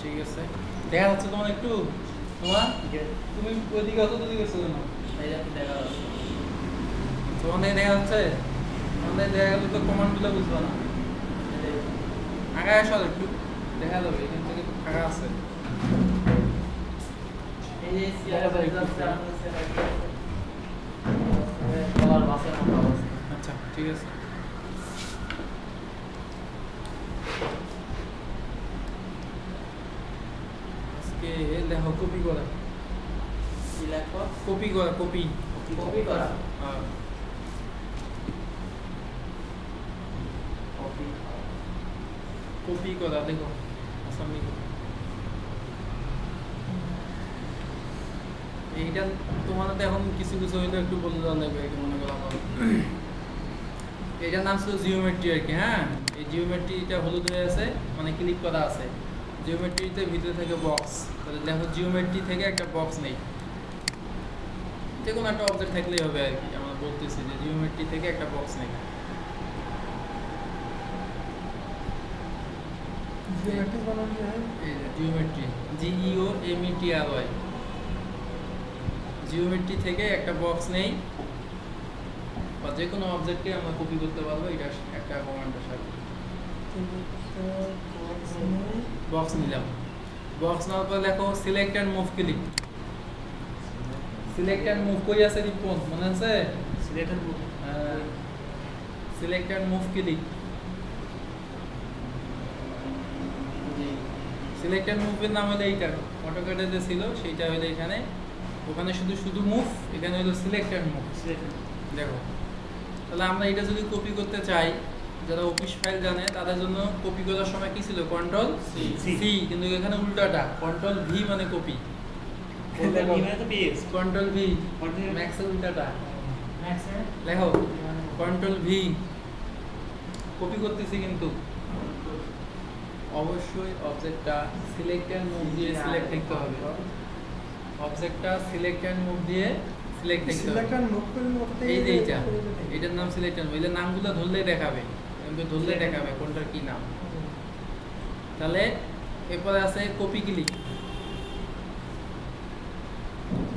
ঠিক আছে দেখা যাচ্ছে তোমার একটু তোমার তুমি ওইদিকে অত দিকে গেছো কেন এই যে দেখা যাচ্ছে তোমাদের দেখা যাচ্ছে তোমাদের দেখা গেলে তো কমান্ডগুলো বুঝবা না আগে আসো একটু দেখা যাবে এখান থেকে ফাঁকা আছে এই যে সিআর যাচ্ছে কলার মাছের মতো অবস্থা আচ্ছা ঠিক আছে আজকে দেখো কপি করা কি লেখো কপি করা কপি কপি করা হ্যাঁ কপি কপি করা দেখো আসামি এইটা তোমার তো এখন কিছু কিছু হইলে একটু বলে দেওয়া লাগবে আর কি মনে করো আমার এটার নাম ছিল জিওমেট্রি আর কি হ্যাঁ এই জিওমেট্রিটা হলুদ হয়ে আছে মানে ক্লিক করা আছে জিওমেট্রিতে ভিতরে থাকে বক্স তাহলে দেখো জিওমেট্রি থেকে একটা বক্স নেই যে কোনো একটা অবজেক্ট থাকলেই হবে আর কি আমরা বলতেছি যে জিওমেট্রি থেকে একটা বক্স নেই জিওমেট্রি বানানো হয় এই যে জিওমেট্রি GEOMETRY জিওমেট্রি থেকে একটা বক্স নেই বা যে কোনো অবজেক্টকে আমরা কপি করতে পারবো এটা একটা কমান্ডের সাথে বক্স নিলাম বক্স নেওয়ার পর দেখো select and move click select and move কই আছে রিপন মনে আছে select and move click select and মুভের নাম হলো এইটা অটোক্যাডে যে ছিল সেইটা হলো এখানে ওখানে শুধু শুধু মুভ এখানে হলো সিলেক্ট এন্ড মুভ দেখো তাহলে আমরা এটা যদি কপি করতে চাই যারা অফিস ফাইল জানে তাদের জন্য কপি করার সময় কি ছিল কন্ট্রোল সি কিন্তু এখানে উল্টাটা কন্ট্রোল ভি মানে কপি কন্ট্রোল ভি ম্যাক্স উল্টাটা দেখো কন্ট্রোল ভি কপি করতেছি কিন্তু অবশ্যই অবজেক্টটা সিলেক্ট এন্ড মুভ দিয়ে সিলেক্ট করতে হবে অবজেক্টটা সিলেক্ট এন্ড মুভ দিয়ে সিলেক্ট করতে হবে সিলেক্ট এন্ড মুভ করে মতে এই যে এটার নাম সিলেক্ট এন্ড এর নামগুলো ধরলেই দেখাবে কিন্তু ধরলেই দেখাবে কোনটার কি নাম তাহলে এরপরে আছে copy click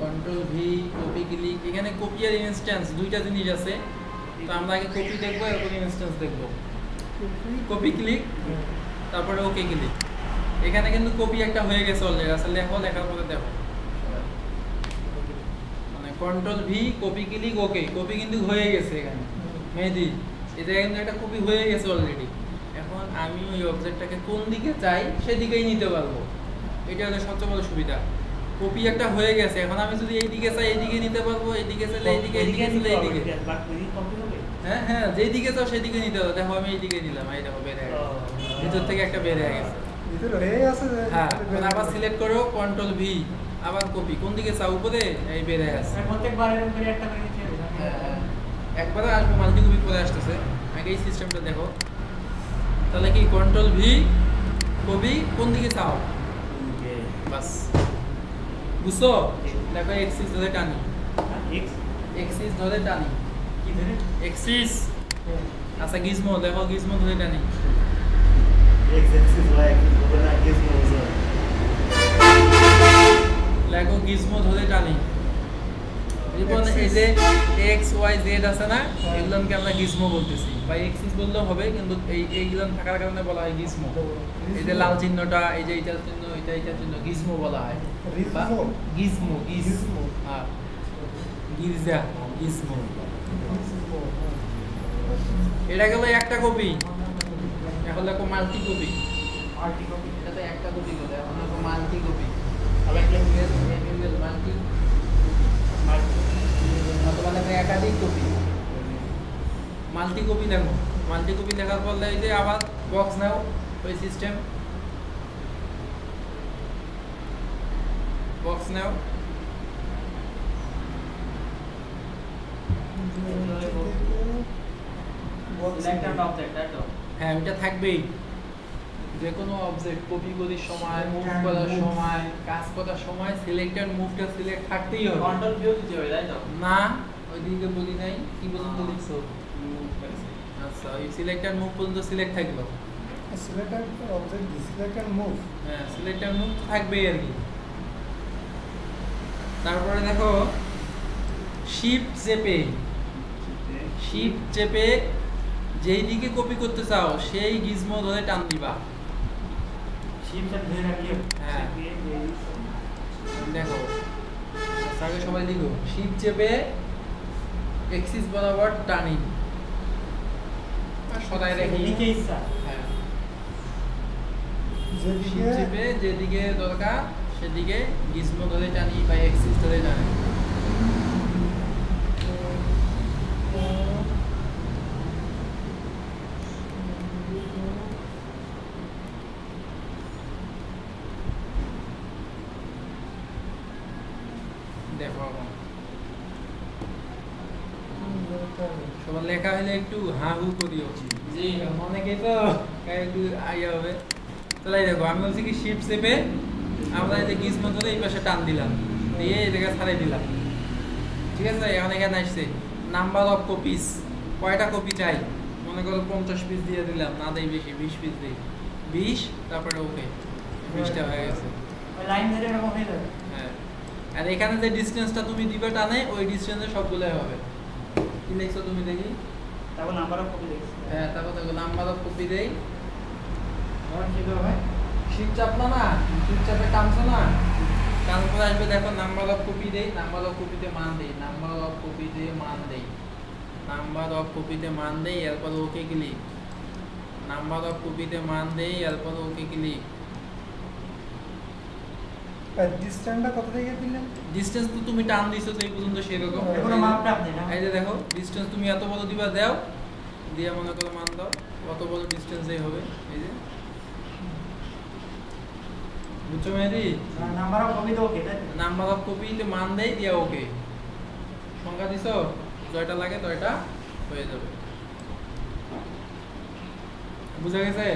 control V copy click এখানে কপি আর ইনস্ট্যান্স দুইটা জিনিস আছে তো আমরা আগে কপি দেখবো এরপর ইনস্ট্যান্স দেখবো কপি ক্লিক তারপরে ওকে ক্লিক এখানে কিন্তু কপি একটা হয়ে গেছে অলরেডি আসলে লেখো লেখার পরে দেখো মানে control V copy click okay copy কিন্তু হয়ে গেছে এখানে মেহেদি এটা কিন্তু একটা কপি হয়ে গেছে অলরেডি এখন আমি ওই অবজেক্টটাকে কোন দিকে চাই সেদিকেই নিতে পারবো এটা হলো সবচেয়ে বড় সুবিধা কপি একটা হয়ে গেছে এখন আমি যদি এই দিকে চাই এইদিকে নিতে পারবো এইদিকে চাইলে এইদিকে এইদিকে চাইলে এইদিকে হ্যাঁ হ্যাঁ যেদিকে চাও সেদিকে নিতে পারবো দেখো আমি এইদিকে নিলাম এই দেখো বের হয়ে গেছে ভিতর থেকে একটা বের হয়ে গেছে ভিতর হয়ে আছে হ্যাঁ এখন আবার সিলেক্ট করো কন্ট্রোল ভি আবার কপি কোন দিকে চাও উপরে এই বের হয়ে গেছে প্রত্যেকবার এরকম করে একটা করে নিতে হবে একবারে আসবে মাল্টি কপি পরে আসতেছে আগে এই সিস্টেমটা দেখো তাহলে কি কন্ট্রোল ভি কপি কোন দিকে চাও বাস বুঝছো দেখো এক্সিস ধরে টানি এক্সিস ধরে টানি কি ধরে এক্সিস আচ্ছা গিজমো দেখো গিজমো ধরে টানি দেখো গিজমো ধরে টানি এরপর এই যে এক্স ওয়াই জেড আছে না এগুলোকে আমরা গিজমো বলতেছি বা এক্সিস বললেও হবে কিন্তু এইগুলো থাকার কারণে বলা হয় গিজমো এই যে লাল চিহ্নটা এই যে এইটার চিহ্ন এইটার চিহ্ন গিজমো বলা হয় গিজমো গিজমো হ্যাঁ গিজা গিজমো এটা গেল একটা কপি এখন দেখো মাল্টি কপি এটা তো একটা কপি করে এখন দেখো মাল্টি কপি আবার মাল্টি অথবা দেখো একাধিক কপি মাল্টি কপি দেখো মাল্টি কপি দেখার পর এই যে আবার বক্স নাও ওই সিস্টেম বক্স নাও সিলেক্ট এন্ড অবজেক্ট তাই তো হ্যাঁ এটা থাকবেই যে কোনো অবজেক্ট কপি করার সময় মুভ করার সময় কাজ করার সময় সিলেক্ট এন্ড মুভটা সিলেক্ট থাকতেই হবে কন্ট্রোল ভিউ দিতে হবে তাই তো না ওইদিকে বলি নাই কি পর্যন্ত লিখছো আচ্ছা এই সিলেক্ট এন্ড মুভ পর্যন্ত সিলেক্ট থাকলো select object select and move. হ্যাঁ সিলেক্ট এন্ড মুভ থাকবেই আর কি। তারপরে দেখো শিফট চেপে যেই দিকে কপি করতে চাও সেই গিজমো ধরে টান দিবা। শিপটা ধরে রাখলে হ্যাঁ। দেখো আগে সবাই লিখো শিফট চেপে এক্সিস বরাবর টানি আর সদাই রাখি। নিচে ইচ্ছা হ্যাঁ যেদিকে শিফট চেপে যেদিকে দরকার সেদিকে গিজমো ধরে টানি বা এক্সিস ধরে টানি। দেখো সবার লেখা হলে একটু হা হু করিও। জি অনেকেই তো একটু আইয়া হবে। তাহলে দেখো আমি বলছি কি শিফট চেপে আমরা এই যে গিজমো ধরে এই পাশে টান দিলাম, দিয়ে এই জায়গায় ছাড়াই দিলাম। ঠিক আছে, এখন এখানে আসছে নাম্বার অফ কপিস, কয়টা কপি চাই? মনে করো 50 পিস দিয়ে দিলাম, না দেই বেশি 20 পিস দিই, 20 তারপরে ওকে 20টা হয়ে গেছে। ওই লাইন ধরে এরকম হয়ে যাবে। হ্যাঁ আর এখানে যে ডিসটেন্সটা তুমি দিবে টানে ওই ডিসটেন্সে সবগুলাই হবে। কি লিখছো তুমি দেখি? তারপর নাম্বার অফ কপি দেখছি। হ্যাঁ তারপর দেখো নাম্বার অফ কপি দেই। আমার কি হবে? শিফট চাপলা না, শিফট চাপে টানছো না, তারপর আসবে দেখো নাম্বার অফ কপি দেই, নাম্বার অফ কপিতে মান দেই, নাম্বার অফ কপিতে মান দেই, নাম্বার অফ কপিতে মান দেই, এরপর ওকে ক্লিক, নাম্বার অফ কপিতে মান দেই, এরপর ওকে ক্লিক। ডিসটেন্সটা কত থেকে দিলেন? ডিসটেন্স তো তুমি টান দিছো তো এই পর্যন্ত সেরকম। এখনো মাপটা আপনি না। এই যে দেখো ডিসটেন্স তুমি এত বড় দিবা দাও, দিয়ে মনে করো মান দাও, কত বড় ডিসটেন্সই হবে। এই যে বুঝছো মেহেদি? নাম্বার অফ কপি তো ওকে তাই তো? নাম্বার অফ কপিতে মান দেই, দিয়া ওকে। সংখ্যা দিছো, জয়টা লাগে জয়টা হয়ে যাবে। বুঝা গেছে?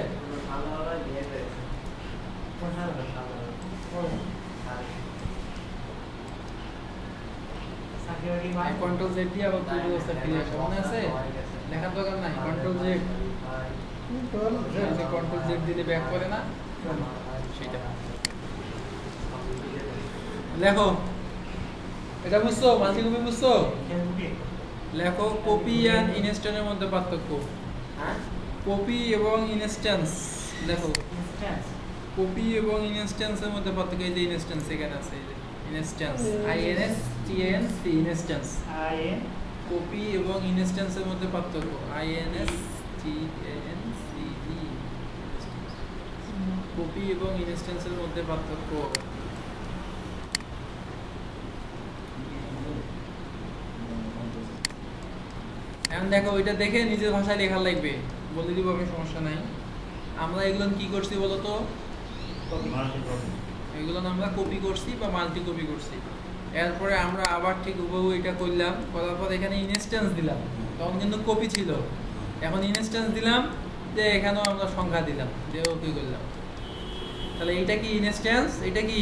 কন্ট্রোল জেড দিয়ে আবার পুরো ব্যবস্থা ফিরে আসে, মনে আছে? লেখার দরকার নাই, কন্ট্রোল জেড, কন্ট্রোল জেড দিলে ব্যাক করে না সেটা। লেখো, এটা বুঝছো? মাল্টি কপি বুঝছো? লেখো কপি এন্ড ইনস্ট্যান্সের মধ্যে পার্থক্য। কপি এবং ইনস্ট্যান্স, দেখো কপি এবং ইনস্ট্যান্সের মধ্যে পার্থক্য। এই যে ইনস্ট্যান্স এখানে আছে, এই যে ইনস্ট্যান্স, INSTANCE ইনস্ট্যান্স। কপি এবং ইনস্ট্যান্সের মধ্যে পার্থক্য, INSTANCE, কপি এবং ইনস্ট্যান্সের মধ্যে পার্থক্য। এখন দেখো ওইটা দেখে নিজের ভাষায় লেখা লাগবে, বলে দিব আমি, সমস্যা নাই। আমরা এগুলো কি করছি বলতো? এগুলো আমরা কপি করছি বা মাল্টি কপি করছি। এরপরে আমরা আবার ঠিক হুবহু এটা করলাম, করার পর এখানে ইনস্ট্যান্স দিলাম, তখন কিন্তু কপি ছিল, এখন ইনস্ট্যান্স দিলাম, যে এখানেও আমরা সংখ্যা দিলাম, যে ওকে করলাম। তাহলে এটা কি ইনস্ট্যান্স, এটা কি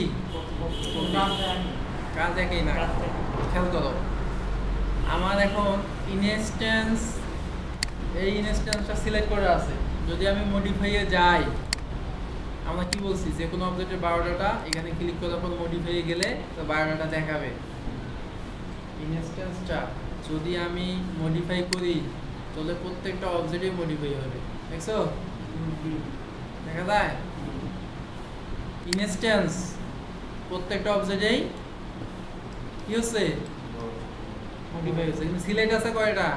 কাজ একই না। খেয়াল করো, আমার এখন ইনস্ট্যান্স, এই ইনস্ট্যান্সটা সিলেক্ট করে আছে। যদি আমি মডিফাইয়ে যাই, আমরা কি বলছি, যে কোনো অবজেক্টের বায়োডাটা এখানে ক্লিক করার পর মডিফাইয়ে গেলে তো বায়োডাটা দেখাবে। ইনস্ট্যান্সটা যদি আমি মডিফাই করি তাহলে প্রত্যেকটা অবজেক্টে মডিফাই হবে, দেখছো? দেখা যায় ইনস্ট্যান্স প্রত্যেকটা অবজেক্টেই কি হচ্ছে, মডিফাই হচ্ছে। কিন্তু সিলেক্ট আছে কয়টা?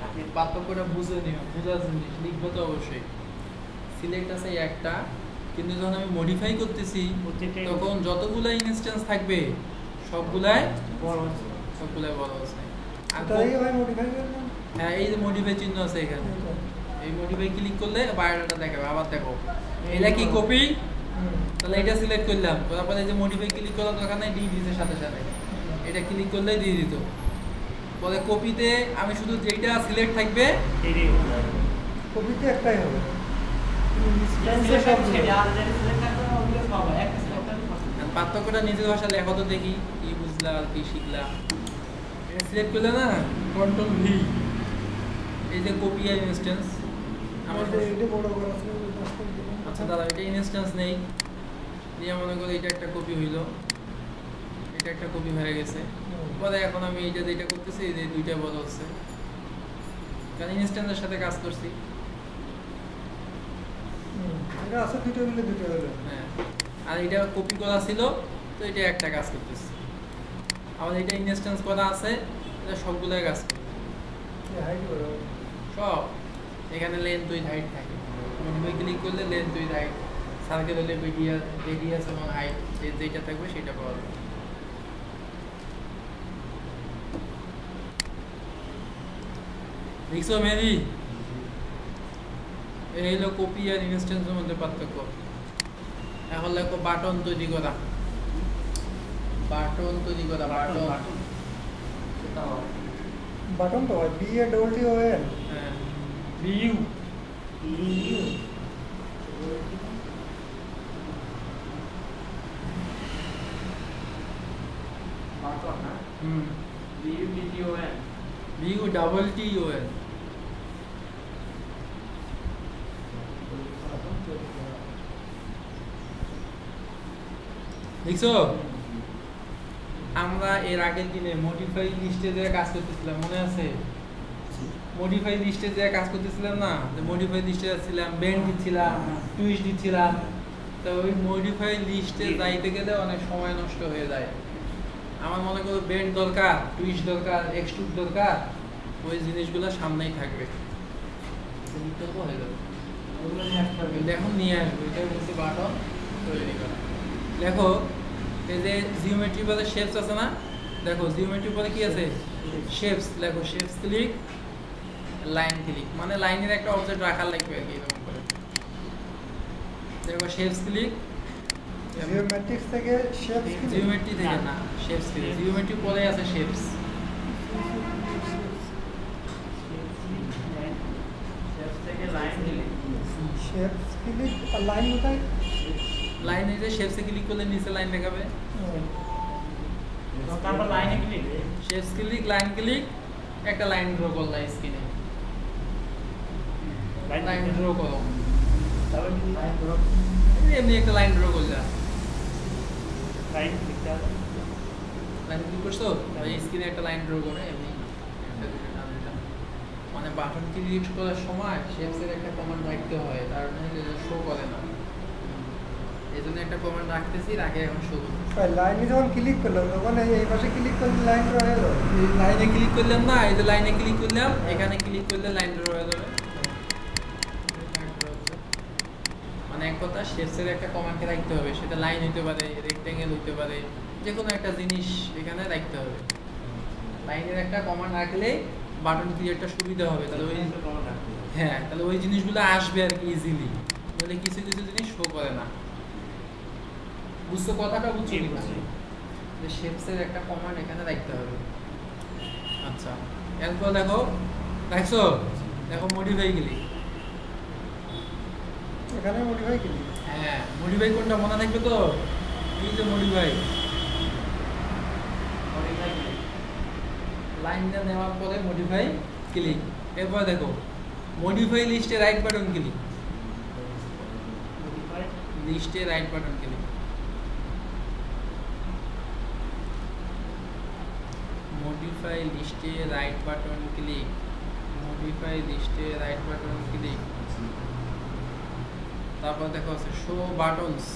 আপনি পার্থক্যটা বুঝে নিও, বুঝার জিনিস লিখবো তো অবশ্যই। সিলেক্ট আছে একটা, কিন্তু যখন আমি মডিফাই করতেছি তখন যতগুলা ইনস্ট্যান্স থাকবে সবগুলাই বড় হচ্ছে। আর তাই ভাই মডিফাই করলাম। হ্যাঁ এই যে মডিফাই চিহ্ন আছে এখানে, এই মডিফাই ক্লিক করলে বায়োডাটা দেখাবে। আবার দেখো এটা কি কপি, তাহলে এটা সিলেক্ট করলাম, তারপর এই যে মডিফাই ক্লিক করার দরকার নাই, দিয়ে দিতে সাথে সাথে এটা ক্লিক করলেই দিয়ে দিত। পরে কপিতে আমি শুধু যেটা সিলেক্ট থাকবে কপিতে একটাই হবে। পার্থক্যটা নিজের ভাষা লেখো তো দেখি, কি বুঝলা আর কি শিখলা। এটা সিলেক্ট করলে না, কন্ট্রোল ভি, এই যে কপি আর ইনস্ট্যান্স, আমার এটা বড় করা ছিল আচ্ছা দাদা এটা ইনস্ট্যান্স নেই দিয়ে মনে করি এটা একটা কপি হইলো, এটা একটা কপি হয়ে গেছে। পরে এখন আমি এইটা যেটা করতেছি এই যে দুইটা বদলছে, কারণ ইনস্ট্যান্সের সাথে কাজ করছি। এটা আছে দুটো মিলে দুটো হলো। হ্যাঁ, আর এটা কপি করা ছিল তো এটা একটা কাজ করতেছে। আবার এটা ইনস্ট্যান্স করা আছে, এটা সবগুলাই কাজ করে হাইট বড় সব। এখানে লেন্থ উইথ হাইট থাকে, মডিফাই ক্লিক করলে লেন্থ উইথ হাইট, সার্কেল হলে রেডিয়াস এবং হাইট যেটা থাকবে সেটা পাওয়া যাবে। দেখছো মেরি, এই হলো কপি আর ইনস্ট্যান্সের মধ্যে পার্থক্য। এখন লেখো বাটন তৈরি করা, বাটন তৈরি করা, বাটন। বাটন তো হয় BATTON হ্যাঁ, ভিউ হুম ভিউ ডাবল TON। দেখছো আমরা এর আগের দিনে মডিফাই লিস্টে যে কাজ করতেছিলাম মনে আছে? মডিফাই লিস্টে যে কাজ করতেছিলাম না, যে মডিফাই লিস্টে যাচ্ছিলাম, বেন্ড দিচ্ছিলাম, টুইস্ট দিচ্ছিলাম, তো ওই মডিফাই লিস্টে যাইতে গেলে অনেক সময় নষ্ট হয়ে যায়। আমার মনে করো বেন্ড দরকার, টুইস্ট দরকার, এক্সট্রুড দরকার, ওই জিনিসগুলো সামনেই থাকবে, বিকল্প হয়ে যাবে। ওগুলো নিয়ে আসতে হবে। দেখুন নিয়ে আসবে, এটা হচ্ছে বাটন তৈরি করা। দেখো এই যে জিওমেট্রি বলে শেপস আছে না, দেখো জিওমেট্রি পরে কি আছে? শেপস। লেখো শেপস ক্লিক, লাইন ক্লিক, মানে লাইনের একটা অবজেক্ট রাখার লাগবে আর কি এরকম করে। দেখো শেপস ক্লিক, জিওমেট্রিক্স থেকে শেপস জিওমেট্রি থেকে না, শেপস ক্লিক, জিওমেট্রি পরে আছে শেপস। থেকে লাইন দিলে শেপস ক্লিক আর লাইন কোথায়? লাইনে যে শেপসে ক্লিক করলে নিচে লাইন দেখাবে, তারপর লাইনে click. Shapes click, line click, একটা লাইন ড্র করলা স্ক্রিনে, লাইন ড্র করো, তারপর লাইন ধরো, এমনি একটা লাইন ড্র করলা, লাইন ক্লিক দাও। লাইন ক্লিক করছো, এই স্ক্রিনে একটা লাইন ড্র করে এমনি একটা দুটো টান দিলাম। মানে বাটন ক্লিক করার সময় শেপসের একটা কমান্ড রাখতে হয়, তার মানে শো করে না, এই জন্য একটা কমান্ড রাখতেছি, রাখে এখন শো করতেছি। লাইনে যখন ক্লিক করলাম তখন এই পাশে ক্লিক করলে লাইন ড্র হয়ে গেল। এই লাইনে ক্লিক করলাম না, এই যে লাইনে ক্লিক করলাম, এখানে ক্লিক করলে লাইন ড্র হয়ে যাবে। মানে এক কথা শেপসের একটা কমান্ডকে রাখতে হবে, সেটা লাইন হইতে পারে, রেক্টেঙ্গেল হইতে পারে, যে কোনো একটা জিনিস এখানে রাখতে হবে। লাইনের একটা কমান্ড রাখলে বাটন ক্রিয়েটটা সুবিধা হবে, তাহলে ওই হ্যাঁ তাহলে ওই জিনিসগুলো আসবে আর কি ইজিলি, বলে কিছু কিছু জিনিস শো করে না। বুঝছো কথাটা? বুঝছো কিনা? যে শেপসের একটা কমান্ড এখানে রাখতে হবে। আচ্ছা এরপর দেখো, দেখছো দেখো মডিফাই ক্লিক, এখানে মডিফাই ক্লিক। হ্যাঁ মডিফাই কোনটা মনে থাকবে তো? এই যে মডিফাই, লাইনটা নেওয়ার পরে মডিফাই ক্লিক। এরপর দেখো মডিফাই লিস্টে রাইট বাটন ক্লিক, লিস্টে রাইট বাটন ক্লিক, মডিফাই লিস্টে রাইট বাটন ক্লিক, মডিফাই লিস্টে রাইট বাটন ক্লিক। তারপর দেখো আছে শো বাটনস,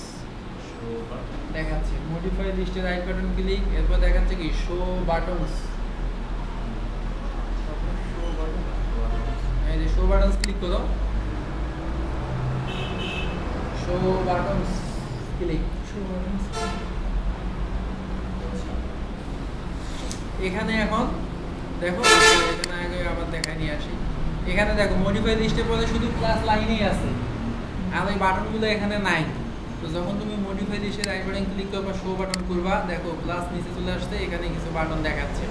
দেখাচ্ছে মডিফাই লিস্টে রাইট বাটন ক্লিক, এরপর দেখাচ্ছে কি শো বাটনস। এই যে শো বাটনস ক্লিক করো, শো বাটনস ক্লিক। এখানে এখন দেখো, এখানে আগে আবার দেখাই নিয়ে আসি। এখানে দেখো মডিফাই লিস্টের পরে শুধু প্লাস লাইনই আছে, আর ওই বাটনগুলো এখানে নাই। তো যখন তুমি মডিফাই লিস্টে রাইট বাটন ক্লিক করবা, শো বাটন করবা, দেখো প্লাস নিচে চলে আসছে, এখানে কিছু বাটন দেখাচ্ছে।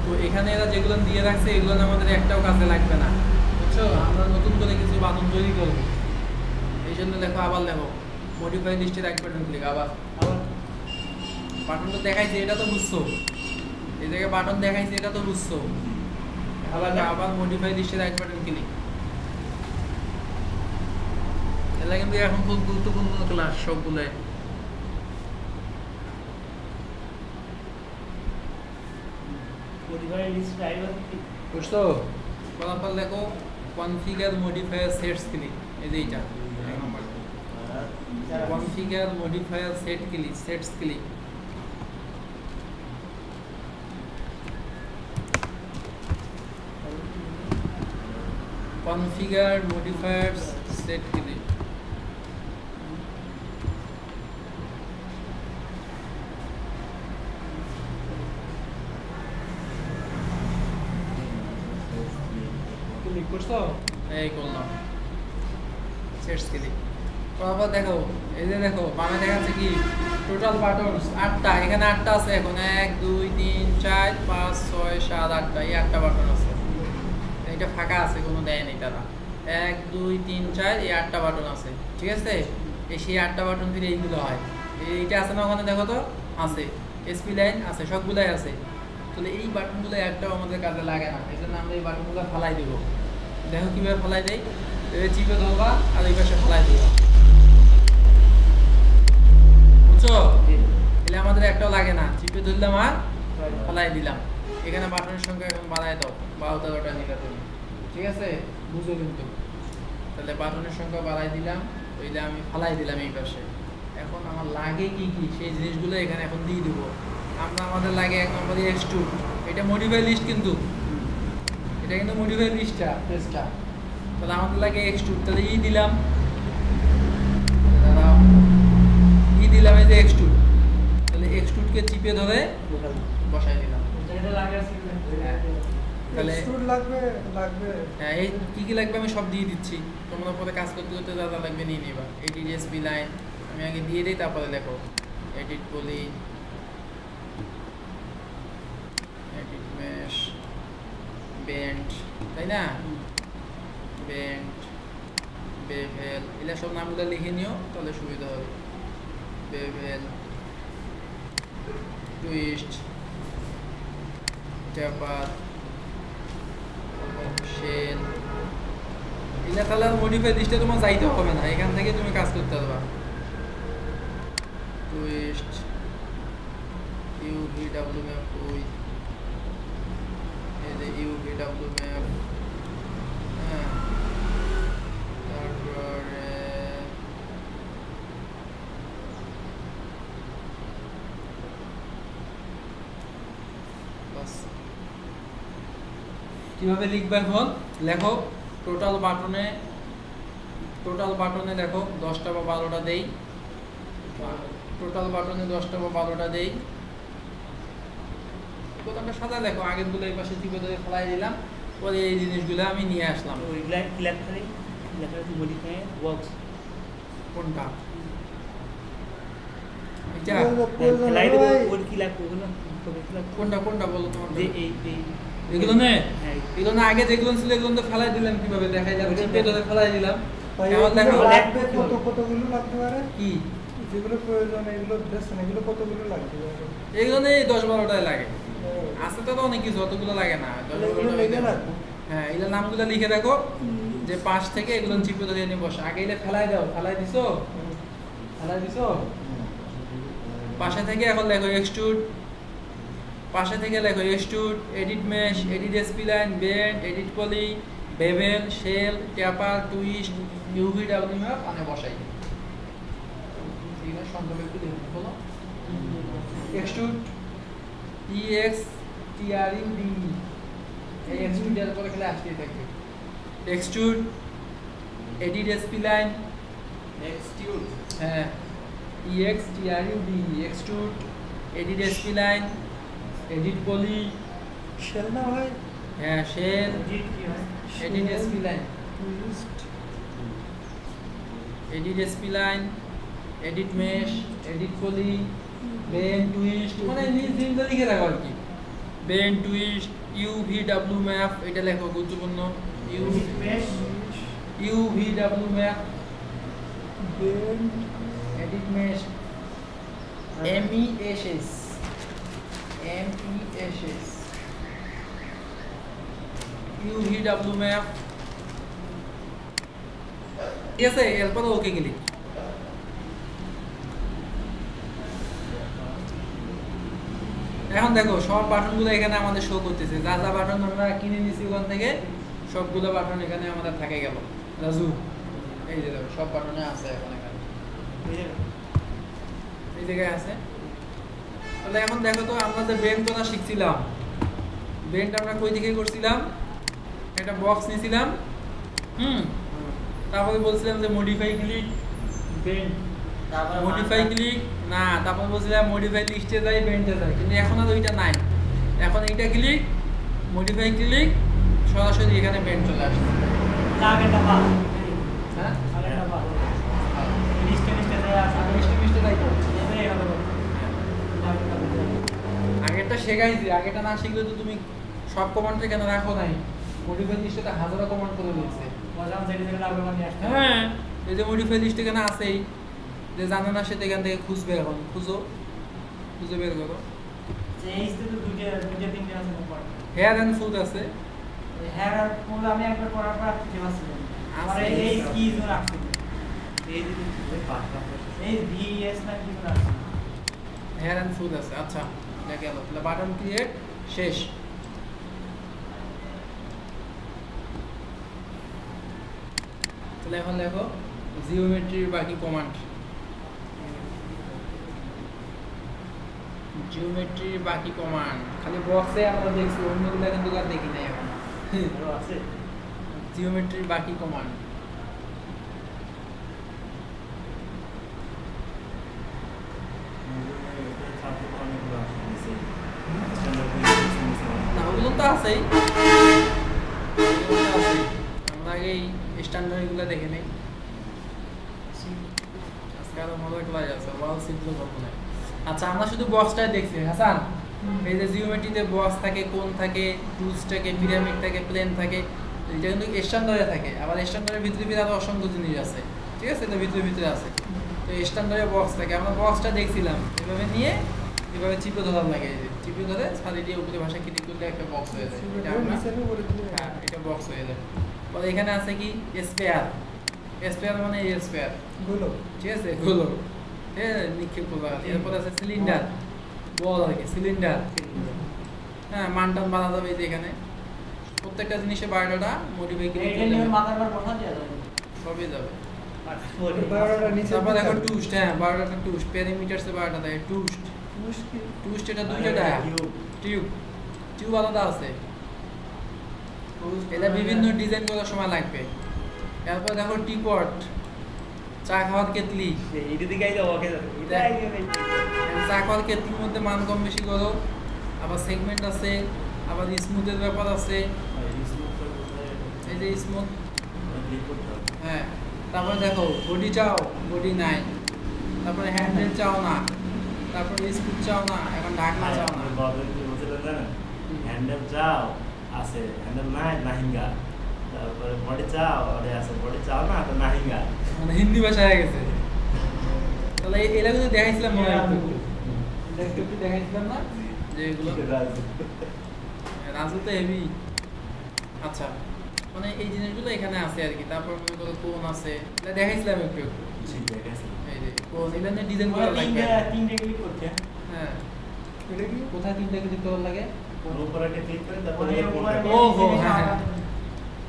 তো এখানে এরা যেগুলো দিয়ে রাখছে এগুলো আমাদের একটাও কাজে লাগবে না, বুঝছো? আমরা নতুন করে কিছু বাটন তৈরি করবো, এই জন্য দেখো আবার দেখো মডিফাই লিস্টে রাইট বাটন ক্লিক, আবার বাটনটা দেখাইছে, এটা তো বুঝছো, এই জায়গায় বাটন দেখাইছে, এটা তো বুঝছো। আবার মডিফাই লিস্টে রাইট বাটন ক্লিক। এটা কিন্তু এখন খুব গুরুত্বপূর্ণ ক্লাস সবগুলো। মডিফাই লিস্ট ড্রাইভার কি বুঝছো? ফলাফল দেখো কনফিগার মডিফায়ার সেটস ক্লিক, এই যে এইটা এক নম্বর configure modifier sets click. Configure modifiers set click. Click করছো? এই করলাম সেটস ক্লিক। তারপর দেখো এই যে দেখো বামে দেখাচ্ছে কি টোটাল বাটনস 8টা, এখানে 8টা আছে এখন 1 2 3 4 5 6 7 8টা, এই 8টা বাটন আছে। এটা ফাঁকা আছে, কোনো দেয় নেই তারা। 1 2 3 4 এই 8টা বাটন আছে, ঠিক আছে? এই সেই 8টা বাটন থেকে এইগুলো হয়। এইটা আছে না ওখানে, দেখো তো আছে, এসপি লাইন আছে, সবগুলাই আছে। তাহলে এই বাটনগুলো একটাও আমাদের কাজে লাগে না, এই জন্য আমরা এই বাটনগুলো ফালাই দেব। দেখো কিভাবে ফালাই দেয়, চিপে ধরবা আর এই পাশে ফালাই দিবা, বুঝছো? এলে আমাদের একটাও লাগে না, চিপে ধরলাম আর ফালাই দিলাম। এখানে বাটনের সংখ্যা এখন বাড়ায় দাও, 12-13টা নিলে তুমি, ঠিক আছে? বুঝো কিন্তু। তাহলে বাটনের সংখ্যা বাড়াই দিলাম, ওইটা আমি ফালাই দিলাম এই পাশে। এখন আমার লাগে কি কি সেই জিনিসগুলো এখানে এখন দিয়ে দেবো। আমাদের লাগে এক নম্বরে এক্সট্রুড, এটা মডিফাই লিস্ট, কিন্তু এটা কিন্তু মডিফাই লিস্টটা পেজটা। তাহলে আমাদের লাগে এক্সট্রুড, তাহলে দিলাম, দিলাম এই যে এক্সট্রুড। তাহলে এক্সট্রুডকে চিপে ধরে বসাই দিলাম। এটা লাগে আছে তাহলে এক্সট্রুড লাগবে হ্যাঁ, এই কি কি লাগবে আমি সব দিয়ে দিচ্ছি, তোমরা পরে কাজ করতে করতে যা যা লাগবে নিয়ে নিবা। এডিট এসপি লাইন আমি আগে দিয়ে দিই, তারপরে দেখো এডিট পলি, এডিট মেশ, বেন্ট, তাই না? বেন্ট, বেভেল, এগুলো সব নামগুলো লিখে নিও, তাহলে সুবিধা হবে। বেভেল, টুইস্ট, ট্যাপার, শেল, এগুলো তাহলে মডিফাই লিস্টে তোমার যাইতে হবে না, এখান থেকে তুমি কাজ করতে পারবা। টুইস্ট, ইউভিডব্লিউ ম্যাপ, ওই এই যে ইউভিডব্লিউ ম্যাপ, হ্যাঁ, তারপরে বাস। কিভাবে লিখবে এখন লেখো, টোটাল বাটনে দেখো 10টা বা 12টা দেই, টোটাল বাটনে 10টা বা 12টা দেই। প্রথমটা সাদা দেখো, আগেরগুলো এই পাশে টিপে ধরে ফেলাই দিলাম, পরে এই জিনিসগুলো আমি নিয়ে আসলাম। ওইগুলা ক্লিক করে লেখা আছে মডিফাই ওয়ার্কস। কোনটা? এটা ফেলাই দেব, ওর কি লাগবে ওগুলো কোনটা বলো তোমার? যে এই এগুলো নে, হ্যাঁ, এগুলো না আগে যেগুলো ছিল এগুলো তো ফেলাই দিলাম, কিভাবে দেখাই যাবে? চিপে ধরে ফেলাই দিলাম। ভাই এখন দেখো এগুলো লাগবে কতগুলো লাগতে পারে, কি যেগুলো প্রয়োজন এগুলো দেখছেন, এগুলো কতগুলো লাগবে? এগুলো নেই 10-12টাই লাগে, আছে তো অনেক কিছু, অতগুলো লাগে না। এগুলো লিখে রাখবো। হ্যাঁ, এগুলো নামগুলো লিখে রাখো, যে পাশ থেকে এগুলো চিপে ধরে নিয়ে বসে। আগে এটা ফেলাই দাও, ফেলাই দিছো, পাশে থেকে এখন লেখো এক্সট্রুড, পাশে থেকে লেখো extrude, edit mesh, edit spline, bend, edit poly, bevel, shell, taper, twist, UVW map মানে বসাই। এগুলো সংক্ষেপে একটু দেখুন, বলো। এক্সট্রুড, EXTRUDE, এই এক্সট্রুড এর পরে খেলে আসতেই থাকবে। Extrude, edit spline, extrude, হ্যাঁ, EXTRUDE, extrude, edit spline, edit poly, shell না ভাই, হ্যাঁ, shell, edit spline, edit spline, edit mesh, edit poly, bend, twist, মানে জিনিসগুলো লিখে রাখো আর কি। বেন, টুইস্ট, ইউভিডব্লিউ ম্যাপ, এটা লেখো, গুরুত্বপূর্ণ। UVW map, bend, edit mesh, MESS, UVW map, ঠিক আছে। এরপর ওকে ক্লিক। এখন দেখো সব বাটনগুলো এখানে আমাদের শো করতেছে, যা যা বাটন আমরা কিনে নিছি ওখান থেকে সবগুলো বাটন এখানে আমাদের থাকে গেল। রাজু এই যে দেখো সব বাটনে আছে এখন এখানে, এই জায়গায় আছে। তাহলে এখন দেখো তো আমরা যে বেন্ড করা শিখছিলাম, বেন্ড আমরা কই থেকে করছিলাম? একটা বক্স নিয়েছিলাম, তারপরে বলছিলাম যে মডিফাই ক্লিক, বেন্ড, তারপর মডিফাই ক্লিক না, তারপর বলছিলাম মডিফাই লিস্টে যাই, বেন্ডে যাই, কিন্তু এখন আর ওইটা নাই। এখন এইটা ক্লিক, মডিফাই ক্লিক, সরাসরি এখানে বেন্ড চলে আসছে। আগেরটা পা, হ্যাঁ আগেরটা পা, লিস্টে দেয়া আছে, মিষ্টি তাই তো। এটাই হলো। আগেরটা শেখাইছি, আগেরটা না শিখলে তো তুমি সব কমান্ড কেন রাখো নাই? মডিফাই লিস্টে হাজারো কমান্ড করে দিয়েছে। বললাম যেটা যেটা লাগবে মানে আসতে হবে। হ্যাঁ, এই যে মডিফাই লিস্ট এখানে আছেই, যে জানে না সেটা এখান থেকে খুঁজবে, এখন খুঁজে বের করো। যে এই তো দুইটা তিনটা আছে উপর। হেয়ার অ্যান্ড ফুড আছে, হ্যাঁ আর ফুল আমি একবার পড়ার পর খুঁজে পাচ্ছি না। আমার এই কি জোন রাখছি, এই যে এই ভিএস না কি জোন রাখছি। হেয়ার অ্যান্ড ফুড আছে। আচ্ছা দেখা গেল, তাহলে বাটন ক্রিয়েট শেষ। তাহলে এখন দেখো জিওমেট্রির বাকি কমান্ড, জিওমেট্রির বাকি কমান্ড খালি বক্সে আমরা দেখছি, অন্যগুলো কিন্তু আর দেখি নাই এখন। আরো আছে জিওমেট্রির বাকি কমান্ড, না ওগুলো তো আছেই, আমরা আগে এই স্ট্যান্ডার্ডগুলো দেখে নেই। আজকে আরো মজার ক্লাস আছে, ওয়াল সিদ্ধ করবো না। আচ্ছা আমরা শুধু বক্সটাই দেখছি হাসান। এই যে জিওমেট্রিতে বক্স থাকে, কোণ থাকে, টুলস থাকে, পিরামিড থাকে, প্লেন থাকে, এটা কিন্তু স্ট্যান্ডার্ডে থাকে। আবার স্ট্যান্ডার্ডের ভিতরে আরো অসংখ্য জিনিস আছে, ঠিক আছে, এটা ভিতরে আছে। তো স্ট্যান্ডার্ডে বক্স থাকে, আমরা বক্সটা দেখছিলাম, এভাবে নিয়ে এভাবে চিপে ধরার লাগে, চিপে ধরে ছাড়ি দিয়ে উপরে ভাষা ক্লিক করলে একটা বক্স হয়ে যায়। এটা আমরা হ্যাঁ, এটা বক্স হয়ে যায়। পরে এখানে আছে কি স্পেয়ার, স্পেয়ার মানে এই স্পেয়ার গুলো ঠিক আছে, গুলো হ্যাঁ নিক্ষেপ করবা। এরপর আছে সিলিন্ডার, বল আর কি সিলিন্ডার, হ্যাঁ মানটান বাড়া যাবে এই যে এখানে প্রত্যেকটা জিনিসের বায়োডাটা মডিফাই করে এটা নিয়ে মাথার পর বসা দেয়া যাবে। সবই যাবে। বারোটা নিচে তারপর দেখো টুস্ট, হ্যাঁ বায়োডাটা টুস্ট, প্যারামিটারসে বায়োডাটা দেয় টুস্ট, মুশকিল টুস্ট এটা দুইটা দেয়, টিউব আলাদা আছে, এটা বিভিন্ন ডিজাইন করার সময় লাগবে। এরপর দেখো টিপট, চা খাওয়ার কেতলি, এইটা দিকে আইতে ওকে যাবে, এটা আইডিয়া নেই। চা খাওয়ার কেতলির মধ্যে মান কম বেশি করো। আবার সেগমেন্ট আছে, আবার স্মুথের ব্যাপার আছে, এই যে স্মুথ, হ্যাঁ। তারপরে দেখো বডি চাও, বডি নাই, তারপরে হ্যান্ডেল চাও না, তারপরে স্কুপ চাও না, এখন ঢাকনা চাও না। হ্যান্ডেল চাও আছে, হ্যান্ডেল নাই নাহিঙ্গা, তারপরে বডি চাও আরে আছে, বডি চাও না তো নাহিঙ্গা। মানে হিন্দি ভাষা হয়ে গেছে। তাহলে এরা কিন্তু দেখাইছিলাম মনে হয় একটু দেখাইছিলাম না যে এগুলো রাজু তো হেভি। আচ্ছা মানে এই জিনিসগুলো এখানে আছে আর কি। তারপর মনে করো কোন আছে, এটা দেখাইছিলাম একটু একটু। এই যে কোন, এটা নিয়ে ডিজাইন করা লাগবে। তিনটে ক্লিক করতে, হ্যাঁ এটা কি কোথায় তিনটা ক্লিক করা লাগে? উপরে একটা ক্লিক করে তারপরে ওহো হ্যাঁ হ্যাঁ,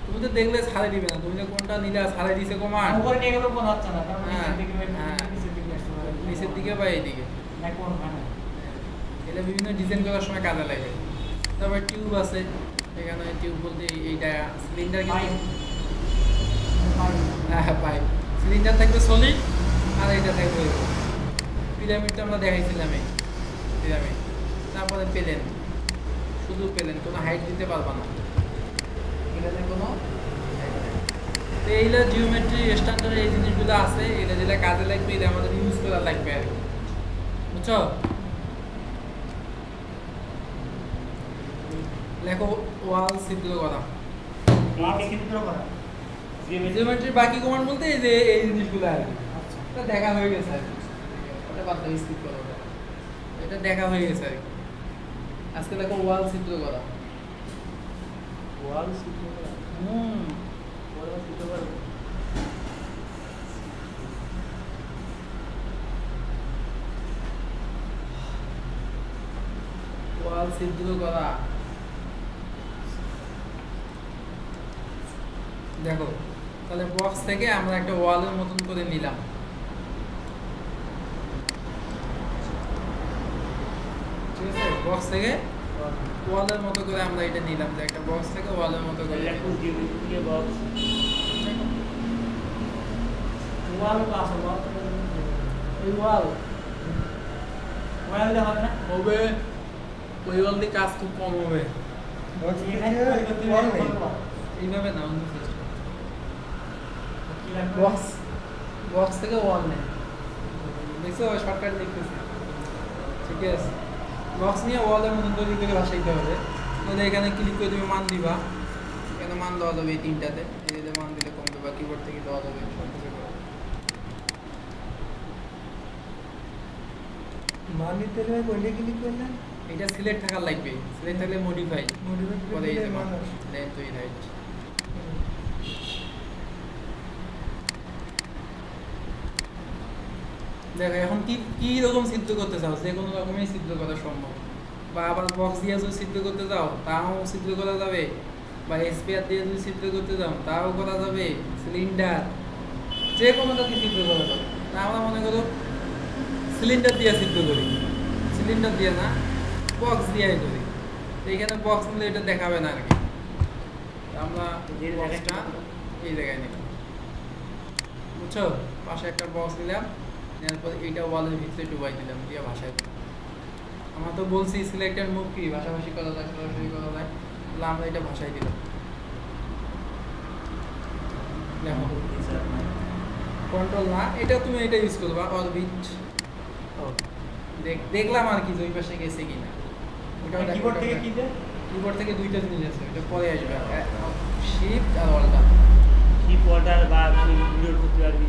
তুমি তো দেখলে ছাড়ে দিবে না, তুমি যে কোনটা নিলে ছাড়ে দিছে কমান উপরে নিয়ে গেলে কোন হচ্ছে না, তারপরে হ্যাঁ, নিচের দিকে হ্যাঁ। নিচের দিকে আসতে হবে। নিচের দিকে বা এইদিকে, না কোন মানে এটা বিভিন্ন ডিজাইন করার সময় কাজে লাগে। তারপর টিউব আছে, এখানে টিউব বলতে এইটা সিলিন্ডার, পাইপ, হ্যাঁ পাইপ, সিলিন্ডার থাকবে সলিড আর এটা থাকবে পিরামিডটা আমরা দেখাইছিলাম, এই পিরামিড। তারপরে প্লেন, শুধু প্লেন, কোনো হাইট দিতে পারবা না, এখানে কোনো height নেই। তো এইগুলো জিওমেট্রি স্ট্যান্ডার্ড এই জিনিসগুলো আছে, এটা যেটা কাজে লাগবে এটা আমাদের ইউজ করা লাগবে আর কি, বুঝছো? লেখো ওয়াল ছিদ্র করা। আমাকে কিন্তু করা জিওমেট্রির বাকি কমান্ড বলতে এই যে এই জিনিসগুলো আর কি। এটা দেখা হয়ে গেছে আর কি, ওটা বাদ দাও, স্কিপ করো, এটা দেখা হয়ে গেছে আর কি। আজকে দেখো ওয়াল ছিদ্র করা, ওয়াল সিদ্ধ করা ওয়াল সিদ্ধ করা ওয়াল সিদ্ধ করা। দেখো তাহলে বক্স থেকে আমরা একটা ওয়ালের মতন করে নিলাম। ঠিক আছে, বক্স থেকে ওয়ালের মতো করে আমরা এটা নিলাম, যে একটা বক্স থেকে ওয়ালের মতো করে বক্স ওয়াল তো আছে, ওয়াল তো এই ওয়াল ওয়াল দেওয়া হবে না। হবে, ওই ওয়াল দিয়ে কাজ খুব কম হবে। বক্স এখানে থেকে ওয়াল নেই। এইভাবে না, অন্য সিস্টেম। কি লাগবে? বক্স বক্স থেকে ওয়াল নেই, দেখছো শর্টকাট লিখতেছি। ঠিক আছে, বক্স নিয়ে ওয়ালের মতন তৈরি করে বসাইতে হবে। তাহলে এখানে ক্লিক করে তুমি মান দিবা, এখানে মান দেওয়া যাবে এই তিনটাতে, এই যে মান দিলে কমবে বা কিবোর্ড থেকে দেওয়া যাবে সব কিছু করে। মান নিতে হলে কোনটা ক্লিক করলেন? এটা সিলেক্ট থাকার লাগবে, সিলেক্ট থাকলে মডিফাই মোটিভেট পরে এই যে মান মানুষ। Length with height. দেখো এখন কি কি রকম সিদ্ধ করতে চাও, যে কোনো রকমই সিদ্ধ করা সম্ভব। বা আবার বক্স দিয়ে যদি সিদ্ধ করতে চাও তাও সিদ্ধ করা যাবে, বা স্পেয়ার দিয়ে যদি সিদ্ধ করতে চাও তাও করা যাবে, সিলিন্ডার যে কোনোটা দিয়ে সিদ্ধ করা যাবে। তা আমরা মনে করো সিলিন্ডার দিয়ে সিদ্ধ করি, সিলিন্ডার দিয়ে না বক্স দিয়েই করি। তো এইখানে বক্স নিলে এটা দেখাবে না আর কি, আমরা বক্সটা এই জায়গায় নিলাম, বুঝছো? পাশে একটা বক্স নিলাম, নেওয়ার পর এইটা ওয়ালের ভিতরে ডুবাই দিলাম, দিয়ে ভাষায় আমরা তো বলছি সিলেক্টেড মুভ কি ভাষাভাষী করা যায়, সরাসরি করা যায়, তাহলে আমরা এটা ভাষায় দিলাম। দেখো কন্ট্রোল না, এটা তুমি এটা ইউজ করবা অরবিট। দেখলাম আর কি দুই পাশে গেছে কিনা। ওটাও কিবোর্ড থেকে কি দেয়? কিবোর্ড থেকে দুইটা জিনিস আছে, এটা পরে আসবে, শিফট আর অল্টার। কি পর্দার বা ভিডিও করতে পারবি।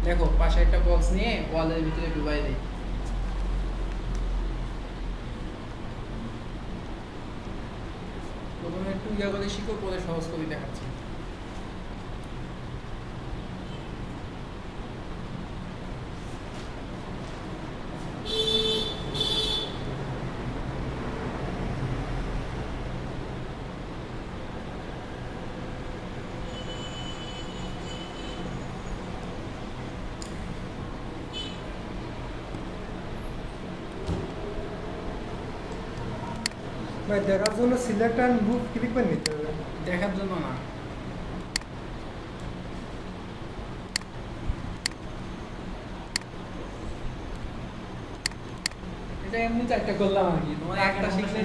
দেখো পাশে একটা বক্স নিয়ে ওয়ালের ভিতরে ডুবাই দেই। প্রথমে একটু ইয়া করে শিখো, পরে সহজ করে দেখাচ্ছি। ভাই দেখার জন্য সিলেক্ট অ্যান্ড মুভ ক্লিক করে নিতে হবে। দেখার জন্য না, এটা এমনি চারটা করলাম আর কি। তোমার একটা শিখলে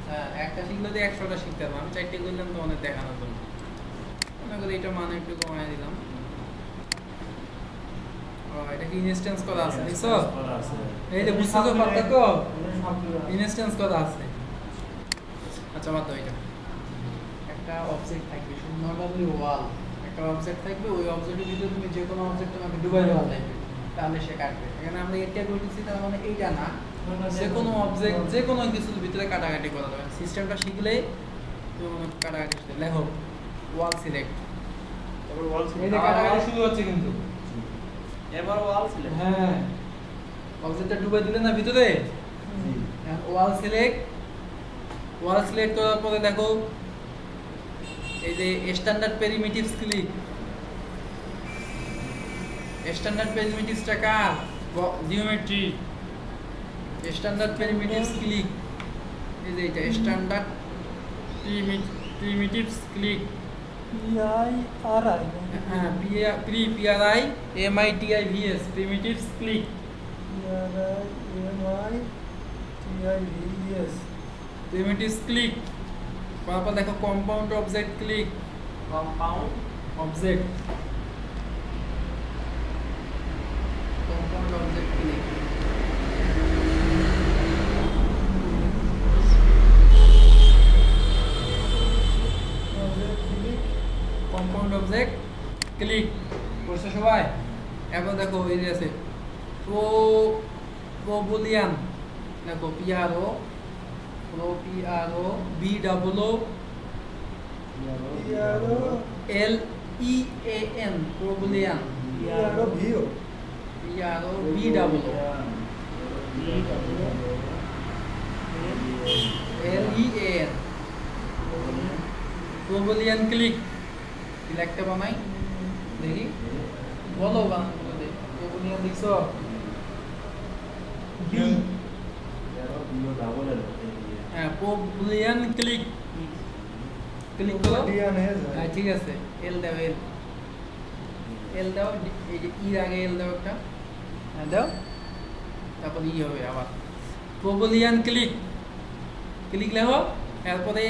হ্যাঁ একটা শিখলে তো 100টা শিখতে পারবো। আমি চারটে করলাম তোমাদের দেখানোর জন্য। মনে করি এটা মান একটু কমায় দিলাম। ও এটা কি ইনস্ট্যান্স করা আছে দেখছো? এই যে বুঝছো তো পার্থক্য, ইনস্ট্যান্স করা আছে। আচ্ছা বাদ দাও, এটা একটা অবজেক্ট থাকবে, নরমালি ওয়াল একটা অবজেক্ট থাকবে, ওই অবজেক্টের ভিতরে তুমি যে কোনো অবজেক্ট তোমাকে ডুবাই দেওয়া লাগবে, তাহলে সে কাটবে। এখানে আমরা এটা করতেছি, তার মানে এইটা না, যে কোনো অবজেক্ট যে কোনো কিছুর ভিতরে কাটাকাটি করা যাবে। সিস্টেমটা শিখলেই তুমি কাটাকাটি শিখতে। লেখো ওয়াল সিলেক্ট, তারপর ওয়াল এই যে কাটাকাটি শুরু হচ্ছে কিন্তু। এবার ওয়াল সিলেক্ট। হ্যাঁ অবজেক্টটা ডুবাই দিলে না ভিতরে, ওয়াল সিলেক্ট। ওয়াল সিলেক্ট করার পরে দেখো এই যে স্ট্যান্ডার্ড পেরিমিটিভস ক্লিক। স্ট্যান্ডার্ড পেরিমিটিভসটা কার? জিওমেট্রি। স্ট্যান্ডার্ড পেরিমিটিভস ক্লিক, এই যে এটা স্ট্যান্ডার্ড পেরিমিটিভস ক্লিক। PIRI হ্যাঁ PRI MITIVS primitives click. PRI primitives click. তারপর দেখো compound object click. Compound object, compound object click. Compound object click করছে সবাই? এখন দেখো এই যে আছে প্রোবুলিয়ান, দেখো PRO PROBLEAN Probolian ভিও LEAN Probolian click কি লিখতে বানাই দেখি বলো বানানো দে Probolian লিখছো B হ্যাঁ Probolian click ক্লিক করো ডিএন এ হ্যাঁ ঠিক আছে এল দাও এল দাও এই যে ই আগে এল দাও একটা হ্যাঁ দাও তারপর ই হবে আবার Probolian ক্লিক ক্লিক লেখো এরপরে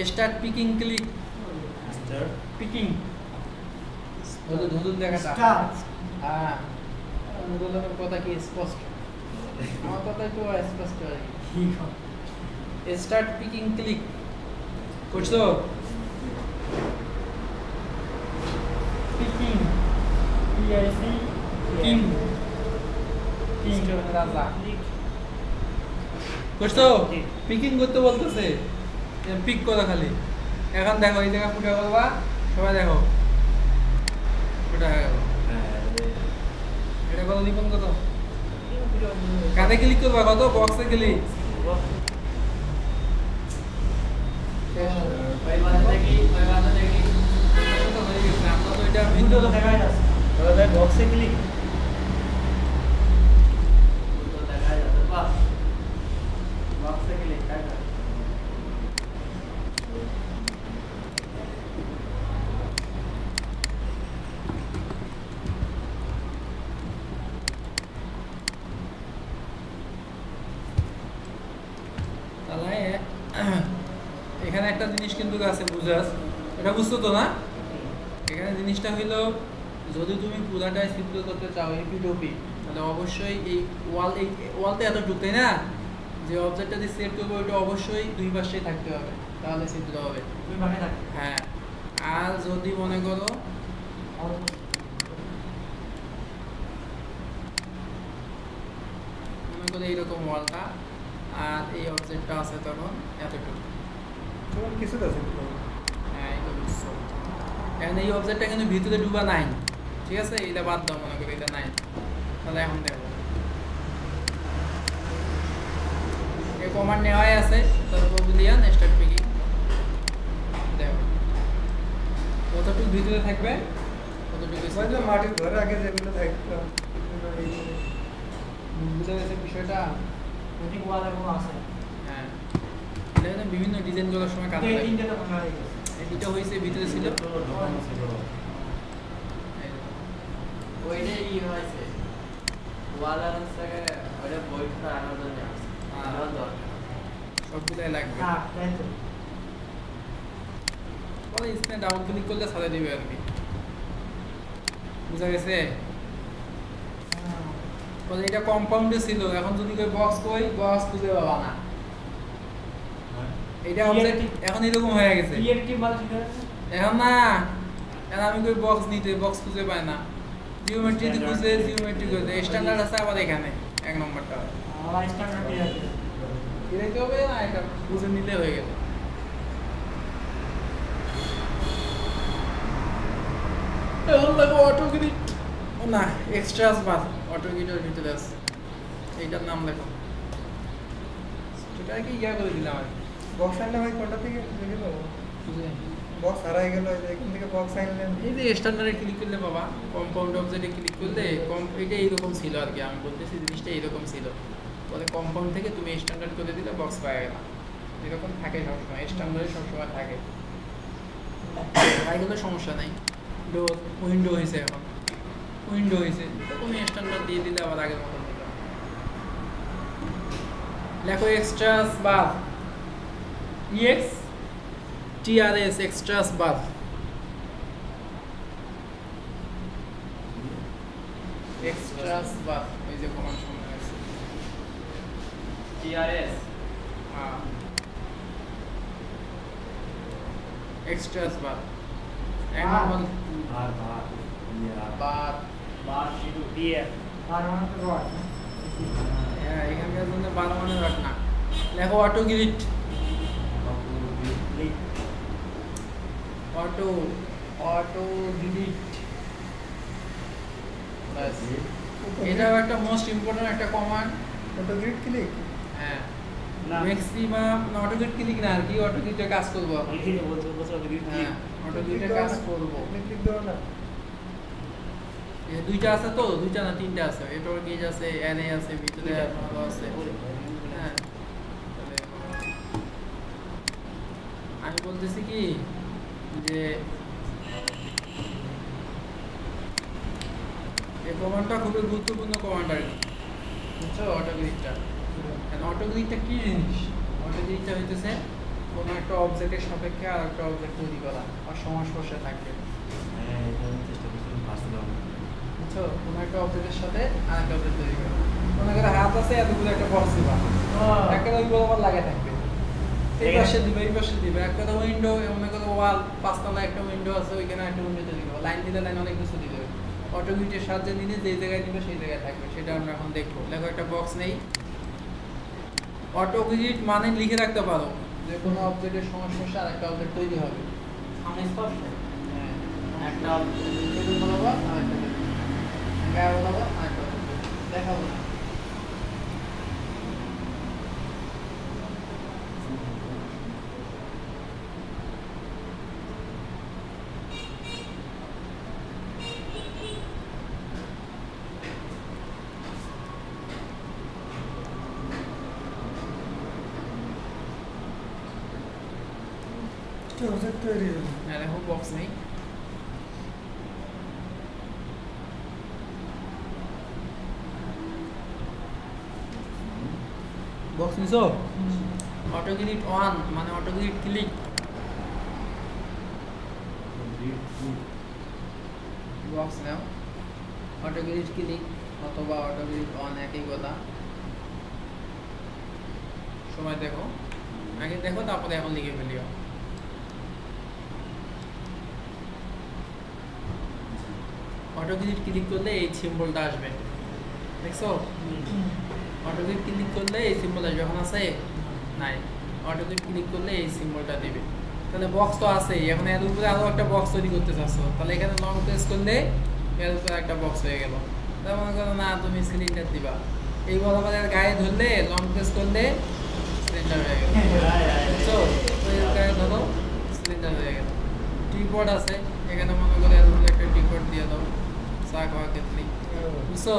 start picking click start picking ধুধুল দেখাটা স্টার্ট হ্যাঁ ধুধুলের কথা কি স্পষ্ট আমার কথা একটু স্পষ্ট আর কি স্টার্ট পিকিং ক্লিক করছো পিকিং পিআইসি কিং কিং রাজা করছো পিকিং করতে বলতেছে পিক করা খালি এখন দেখো এই জায়গা ফুটা করবা সবাই দেখো ফুটা হয়ে গেল এটা কত নিপন কত কাতে ক্লিক করবা কত বক্সে ক্লিক ভিডিও তো দেখাই যাচ্ছে তাহলে বক্সে ক্লিক তো দেখা যাচ্ছে বাস বক্সে ক্লিক কাটা তাহলে এখানে একটা জিনিস কিন্তু আছে বুঝাস এটা বুঝছো তো না এখানে জিনিসটা হইলো যদি তুমি পুরাটা সিম্পল করতে চাও এপিডোপি তাহলে অবশ্যই এই ওয়ালতে এত ঢুকতে না যে অবজেক্টটা দিয়ে সেট করবো ওটা অবশ্যই দুই পাশেই থাকতে হবে তাহলে সিদ্ধ হবে দুই ভাগে থাকে হ্যাঁ আর যদি মনে করো এইরকম ওয়ালটা আর এই অবজেক্টটা আছে তখন এতটুকু তখন কিছুটা আছে হ্যাঁ এটা বুঝছো এখন এই অবজেক্টটা কিন্তু ভিতরে ডুবা নাই ঠিক আছে এটা বাদ দাও মনে করি এটা নাই তাহলে এখন দেখো এই কমান্ড নেওয়াই আছে তারপর বুলিয়ান স্টার্ট পিকিং দেখো কতটুকু ভিতরে থাকবে কতটুকু ওই যে মাটির ঘরে আগে যেগুলো থাকতো বুঝে গেছে বিষয়টা যদি ওয়ালে কোনো আছে হ্যাঁ এটা কিন্তু বিভিন্ন ডিজাইন করার সময় কাজে এই লাগে তিনটে তো ভাঙা হয়ে গেছে এই দুটো হয়েছে ভিতরে ছিল ওইটাই ই হয়েছে ওয়ালার থেকে ওটা বইটা আনার জন্য আনার দরকার সবগুলাই লাগবে হ্যাঁ তাই তো পরে স্ক্রিনে ডাবল ক্লিক করলে সাথে দিবে আর কি বুঝা গেছে বলে এটা কম্পাউন্ডে ছিল এখন যদি কই বক্স খুঁজে পাবা না এটা অবজেক্ট এখন এরকম হয়ে গেছে রিয়েক্টিভ মানে সেটা এখন না এখন আমি কই বক্স নিতে বক্স খুঁজে পাই না জিওমেট্রিতে খুঁজে জিওমেট্রি খুঁজে স্ট্যান্ডার্ড আছে আবার এখানে এক নম্বরটা আমার স্ট্যান্ডার্ড দিয়ে আছে এটাই হবে না এটা খুঁজে নিলে হয়ে গেল এখন দেখো অটোগ্রিড না এক্সট্রাস বাস অটোগ্রিডের ভিতরে আছে এইটার নাম দেখো সেটা কি ইয়া করে দিলাম আর বক্স আনলে ভাই কোনটা থেকে দেখে পাবো বক্স হারাই গেল এখান থেকে বক্স আনলেন এই যে স্ট্যান্ডার্ডে ক্লিক করলে বাবা কম্পাউন্ড অবজেক্টে ক্লিক করলে এটা এইরকম ছিল আর কি আমি বলতেছি জিনিসটা এইরকম ছিল বলে কম্পাউন্ড থেকে তুমি স্ট্যান্ডার্ড করে দিলে বক্স পাওয়া গেল এরকম থাকে সবসময় স্ট্যান্ডার্ডে সবসময় থাকে এগুলো সমস্যা নাই ডোর উইন্ডো হয়েছে এখন উইন্ডো হয়েছে তুমি স্ট্যান্ডার্ড দিয়ে দিলে আবার আগের মতো লেখো এক্সট্রাস বার EX TRS extras bar extras bar এই যে কমান্ড শোনা আছে TRS হ্যাঁ extras bar নরমাল বার বার শিটু দিয়ে আর মানে তো রড হ্যাঁ এখানকার জন্য 12 মানে রাখ না লেখো auto grid, click auto auto grid. বাস, এটাও একটা মোস্ট ইম্পর্টেন্ট একটা কমান্ড। অটো গ্রিড ক্লিক হ্যাঁ, না ম্যাক্সিমাম অটো গ্রিড ক্লিক না আর কি, অটো গ্রিডে কাজ করবো এখন। এখানে বলছো ক্লিক হ্যাঁ, অটো গ্রিডে কাজ করবো। ক্লিক দাও না এই দুইটা আছে তো, দুইটা না তিনটা আছে, এটার গেজ আছে, অ্যারে আছে, ভিতরে ভালো আছে। হ্যাঁ, তাহলে আমি বলতেছি কি যে এই কমান্ডটা খুবই গুরুত্বপূর্ণ কমান্ড আর কি, বুঝছো? অটো গ্রিডটা, অটো গ্রিডটা কি জিনিস? অটো গ্রিডটা হইতেছে কোনো একটা অবজেক্টের সাপেক্ষে আর একটা অবজেক্ট তৈরি করা আর সংস্পর্শে থাকবে, হ্যাঁ এটা আমি চেষ্টা করছিলাম ভাষা বুঝছো? কোনো একটা অবজেক্টের সাথে আর একটা অবজেক্ট তৈরি করা। মনে করে হাত আছে, এতগুলো একটা বক্স দিবা, একটা ওই বরাবর লাগে থাকবে, এই পাশে দিবে এই পাশে দিবে, একটা উইন্ডো, মনে করো ওয়াল, পাঁচতলা একটা উইন্ডো আছে, ওইখানে একটা উইন্ডো তৈরি করবো, লাইন দিলে লাইন অনেক কিছু দিতে হবে। অটো গ্রিডের সাহায্যে নিলে যেই জায়গায় দিবে সেই জায়গায় থাকবে, সেটা আমরা এখন দেখবো। দেখো একটা বক্স নেই, অটো গ্রিড মানে লিখে রাখতে পারো যে কোনো অবজেক্টের সংস্পর্শে আর একটা অবজেক্ট তৈরি হবে। সংস্পর্শ হ্যাঁ, একটা অবজেক্ট বলাবো আর একটা গায়ে বলাবো আর একটা দেখাবো না। প্রজেক্ট তৈরি হবে হ্যাঁ, দেখো বক্স নেই, বক্স নিছো? অটো গ্রিড অন মানে অটো গ্রিড ক্লিক, বক্স নাও, অটো গ্রিড ক্লিক অথবা অটো গ্রিড অন একই কথা। সময় দেখো, আগে দেখো তারপরে এখন লিখে ফেলিও। অটো গ্রিড ক্লিক করলে এই সিম্বলটা আসবে, দেখছো? অটো গ্রিড ক্লিক করলে এই সিম্বল আসবে, এখন আছে নাই। অটো গ্রিড ক্লিক করলে এই সিম্বলটা দিবে। তাহলে বক্স তো আছেই, এখন এর উপরে আরো একটা বক্স তৈরি করতে চাচ্ছ, তাহলে এখানে লং প্রেস করলে এর উপরে একটা বক্স হয়ে গেল। তার মনে করো না তুমি সিলিন্ডার দিবা, এই বরাবর গায়ে ধরলে লং প্রেস করলে সিলিন্ডার হয়ে গেল, বুঝছো? তো এর গায়ে ধরো সিলিন্ডার হয়ে গেল। টিপড আছে, এখানে মনে করো এর উপরে একটা টিপড দিয়ে দাও, চা খাওয়া ক্ষেত্রে, বুঝছো?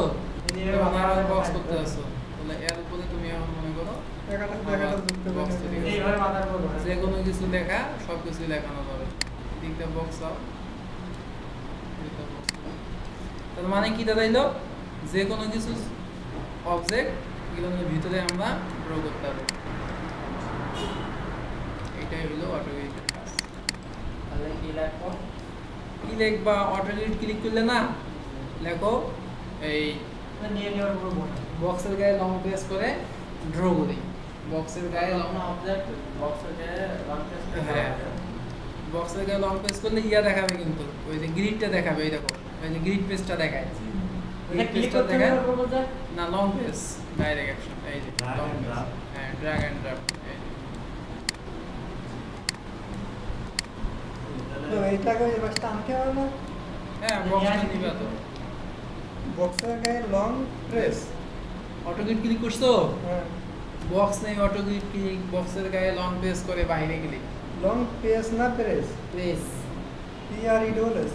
বক্স করতে আসছো, তাহলে এর উপরে তুমি এখন মনে করো বক্স তৈরি করছো। এইভাবে মাথার উপর বসে। যে কোনো কিছু লেখা সব কিছু লেখানো যাবে। দিকটা বক্স আও, তার মানে কি দাঁড়াইলো? যে কোনো কিছু অবজেক্ট এগুলোর ভিতরে আমরা ড্র করতে পারবো। এটাই হলো অটো গ্রিডের কাজ। তাহলে কি লেখো? কি লিখবা? অটো গ্রিড ক্লিক করলে না লেখো এই নিয়ে নেওয়ার উপর বসে। বক্সের গায়ে লং প্রেস করে ড্র করি, বক্সের গায়ে লং, অবজেক্ট বক্সে লং প্রেস হ্যাঁ, বক্সের গায়ে লং প্রেস করলে ইয়া দেখাবে, কিন্তু ওই যে গ্রিডটা দেখাবে, এই দেখো ওই যে গ্রিড পেজটা দেখায়, এটা ক্লিক করতে হবে উপর বলতে? না লং প্রেস ডাইরেক্ট অ্যাকশন, এই যে Drag long and press, drop। হ্যাঁ ড্র্যাগ এন্ড ড্রপ, এই যে। তো এইটাকে এবার টানতে হবে না হ্যাঁ, বক্সটা নিবা তো। বক্সের গায়ে long press auto grid click করছো, হ্যাঁ বক্স নেই, অটো গ্রিড ক্লিক, বক্সের গায়ে লং প্রেস করে বাইরে ক্লিক, লং প্রেস না প্রেস প্রেস। PRES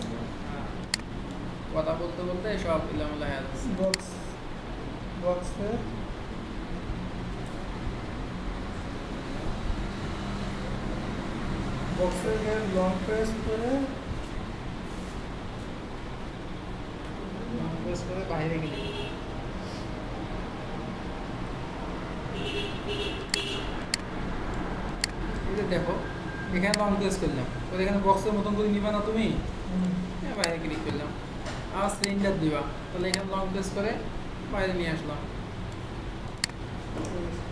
কথা বলতে বলতে সব ইলামেলা হয়ে যাচ্ছে। বক্স বক্সের বক্সের গায়ে লং প্রেস করে লং প্রেস করে বাইরে ক্লিক। এই যে দেখো এখানে লং প্রেস করলাম, তো এখানে বক্সের মতন করে নিবা না তুমি, হ্যাঁ বাইরে ক্লিক করলাম, আর সিলিন্ডার দিবা, তাহলে এখানে লং প্রেস করে বাইরে নিয়ে আসলাম।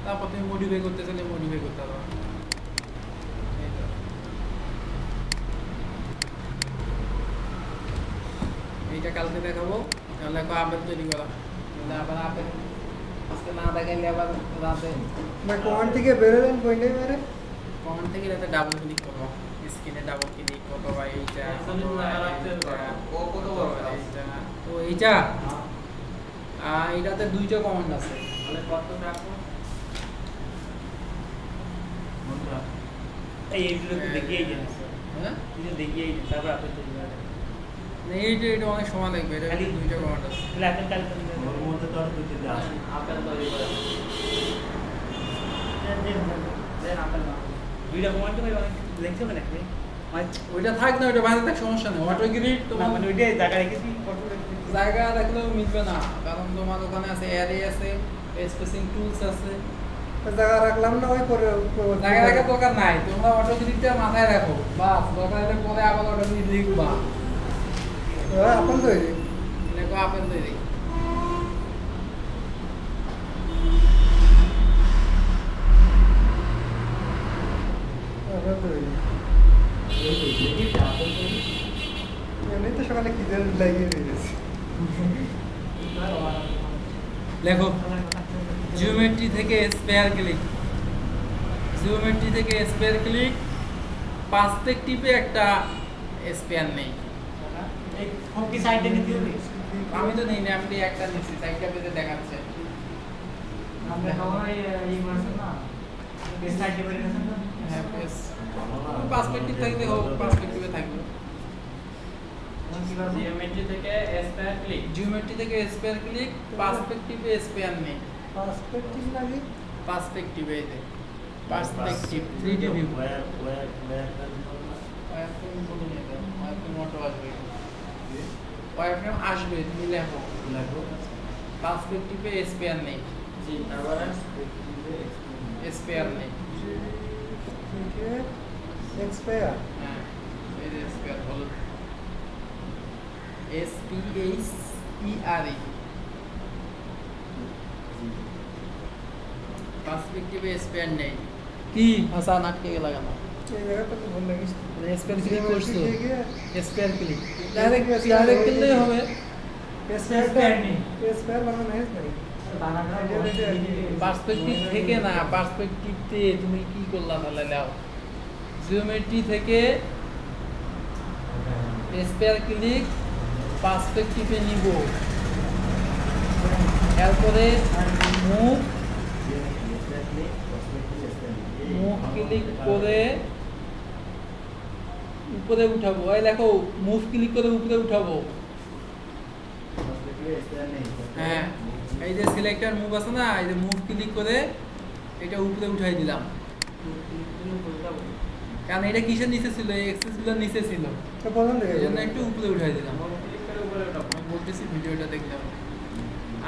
তারপর তুমি মডিফাই করতে চাইলে মডিফাই করতে পারো। এই তো। এইটা কালকে দেখাবো, তাহলে আপেল তৈরি করা, তাহলে আবার আপেল আজকে না দেখাইলে আবার রাতে ভাই কমেন্ট থেকে বেরোলেন কইলে মেরে কমেন্ট থেকে রাতে ডাবল ক্লিক করবো স্ক্রিনে ডাবল ক্লিক করবো ভাই এইটা ও কত বড় এইটা তো এইটা এইটাতে দুইটা কমেন্ট আছে মানে কত রাখো কোনটা? এইগুলো তো দেখিয়েই দেন হ্যাঁ কিছু দেখিয়েই দেন তারপর আপনি চলে যাবেন না, এটা অনেক সময় লাগবে এটা খালি- দুইটা কমেন্ট আছে তাহলে আপনি কাল ওর মধ্যে তো আর দুটো আছে। আপেল তৈরি করে দেন আপেল না দুইটা কমান্ড তো ভাই অনেক লেখছে মানে কি ওইটা থাক না ওইটা বাইরে থাক সমস্যা নেই অটো গ্রিড না তোমার মানে ওইটাই জায়গা রেখেছি ফটো রেখেছি জায়গা রাখলেও মিলবে না কারণ তোমার ওখানে আছে অ্যারে আছে স্পেসিং টুলস আছে জায়গা রাখলাম না ওই করে জায়গা রাখার দরকার নাই তোমরা অটো গ্রিডটা মাথায় রাখো বাস দরকার হলে পরে আবার অটো গ্রিড লিখবা আপন তো লেখো আপেল তৈরি আপন তো এমনি তো সকালে খিদের লাগিয়ে দিয়েছি লেখো জিওমেট্রি থেকে স্পেয়ার ক্লিক জিওমেট্রি থেকে স্পেয়ার ক্লিক পার্সপেক্টিভে একটা স্পেয়ার নেই এই ফোন কি সাইডে নিতে হবে আমি তো নেই না আমি একটা নিচ্ছি সাইডটা পেতে দেখাচ্ছে আমরা সবাই এই মাসে না এই সাইডে বেরিয়ে গেছেন না হ্যাঁ বেশ পার্সপেক্টিভ থাকলে হোক পার্সপেক্টিভে থাকবে জিওমেট্রি থেকে স্পেয়ার ক্লিক জিওমেট্রি থেকে স্পেয়ার ক্লিক পার্সপেক্টিভে স্পেয়ার নেই পার্সপেক্টিভ লাগে পার্সপেক্টিভে এতে perspective 3D view Where wireframe বলে নেবে ওয়ারফ্রেম অটো আসবে ওয়ারফ্রেম আসবে তুমি লেখো লাগো? পার্সপেক্টিভে স্পেয়ার নেই জি তারপরে স্পেয়ার নেই এক্সপায়ার হ্যাঁ এই যে স্পেয়ার হলো SPACERE পার্সপেক্টিভে স্পেয়ার নেই কি হাসান আটকে গেল কেন এই জায়গাটা তো ভালো লাগিস স্পেয়ার ক্লিক করছো গিয়ে স্পেয়ার ক্লিক ডাইরেক্ট করলেই হবে এক্সপায়ার নেই এক্সপায়ার বানানো নাই বানাটা পার্সপেক্টিভ থেকে না পার্সপেক্টিভতে তুমি কি করলা তাহলে নাও জিওমেট্রি থেকে স্পেয়ার ক্লিক পার্সপেক্টিভে নিব এরপরে মুভ ক্লিক করে উপরে উঠাবো এই দেখো মুভ ক্লিক করে উপরে উঠাবো হ্যাঁ এই যে সিলেক্টর মুভ আছে না এই যে মুভ ক্লিক করে এটা উপরে উঠাই দিলাম কারণ এটা কিসের নিচে ছিল এই এক্সেস গুলোর নিচে ছিল তো প্রথম থেকে এই জন্য একটু উপরে উঠাই দিলাম ক্লিক করে উপরে উঠাবো আমি বলতেছি ভিডিওটা দেখলাম